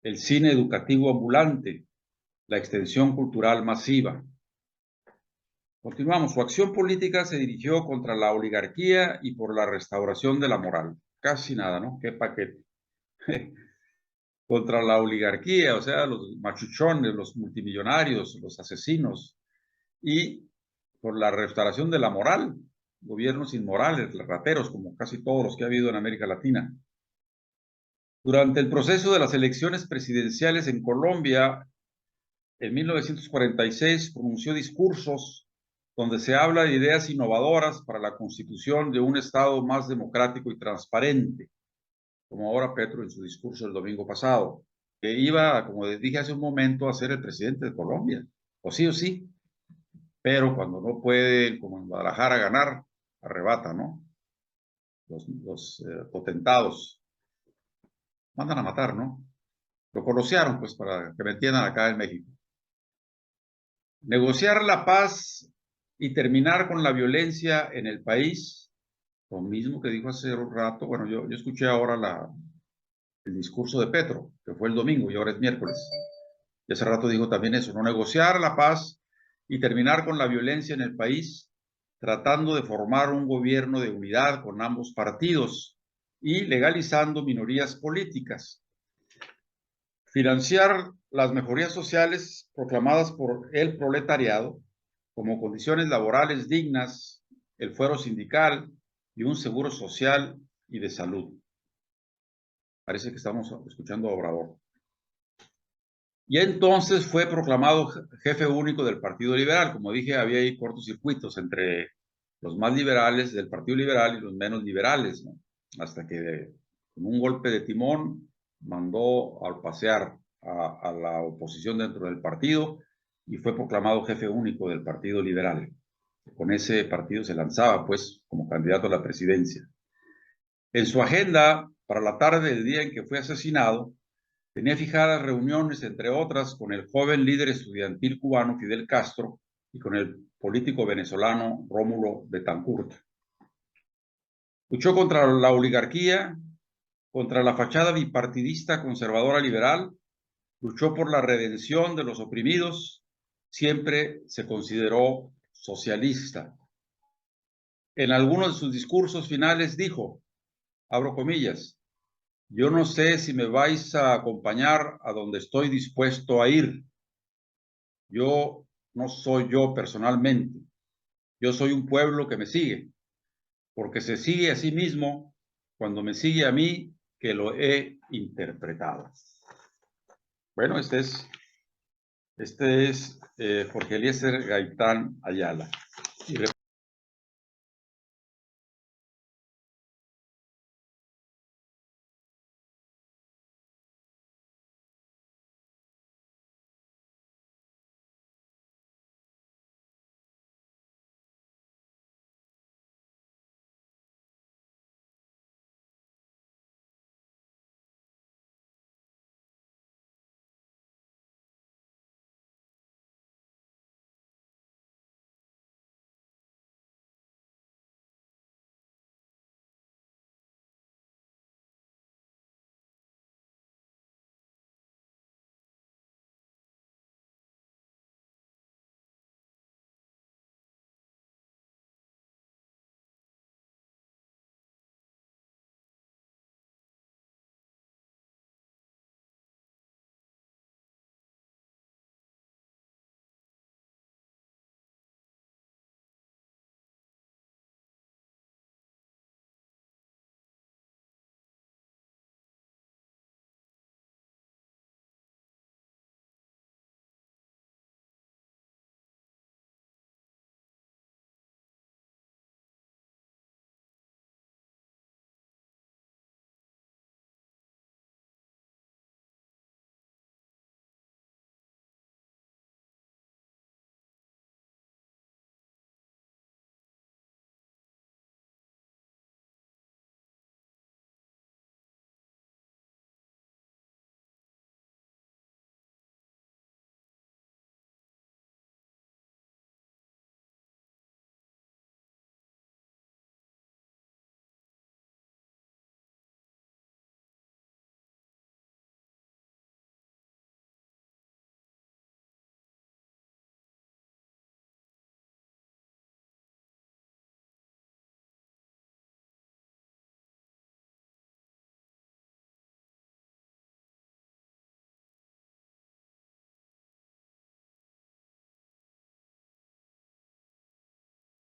el cine educativo ambulante, la extensión cultural masiva. Continuamos. Su acción política se dirigió contra la oligarquía y por la restauración de la moral. Casi nada, ¿no? Qué paquete. Contra la oligarquía, o sea, los machuchones, los multimillonarios, los asesinos, y por la restauración de la moral, gobiernos inmorales, rateros, como casi todos los que ha habido en América Latina. Durante el proceso de las elecciones presidenciales en Colombia, en 1946 pronunció discursos donde se habla de ideas innovadoras para la constitución de un Estado más democrático y transparente, como ahora Petro en su discurso el domingo pasado, que iba, como dije hace un momento, a ser el presidente de Colombia, o sí, pero cuando no puede, como en Guadalajara, ganar, arrebata, ¿no? Los potentados mandan a matar, ¿no? Lo colosearon, pues, para que me entiendan acá en México. Negociar la paz y terminar con la violencia en el país, lo mismo que dijo hace un rato. Bueno, yo escuché ahora el discurso de Petro, que fue el domingo y ahora es miércoles. Y hace rato dijo también eso, no negociar la paz y terminar con la violencia en el país, tratando de formar un gobierno de unidad con ambos partidos y legalizando minorías políticas. Financiar las mejorías sociales proclamadas por el proletariado, como condiciones laborales dignas, el fuero sindical y un seguro social y de salud. Parece que estamos escuchando a Obrador. Y entonces fue proclamado jefe único del Partido Liberal. Como dije, había ahí cortocircuitos entre los más liberales del Partido Liberal y los menos liberales, ¿no? Hasta que con un golpe de timón mandó al pasear a la oposición dentro del partido y fue proclamado jefe único del Partido Liberal. Con ese partido se lanzaba, pues, como candidato a la presidencia. En su agenda, para la tarde del día en que fue asesinado, tenía fijadas reuniones, entre otras, con el joven líder estudiantil cubano Fidel Castro y con el político venezolano Rómulo Betancourt. Luchó contra la oligarquía, contra la fachada bipartidista conservadora liberal, luchó por la redención de los oprimidos, siempre se consideró socialista. En algunos de sus discursos finales dijo, abro comillas, yo no sé si me vais a acompañar a donde estoy dispuesto a ir. Yo no soy yo personalmente. Yo soy un pueblo que me sigue, porque se sigue a sí mismo cuando me sigue a mí, que lo he interpretado. Bueno, este es Jorge Eliezer Gaitán Ayala.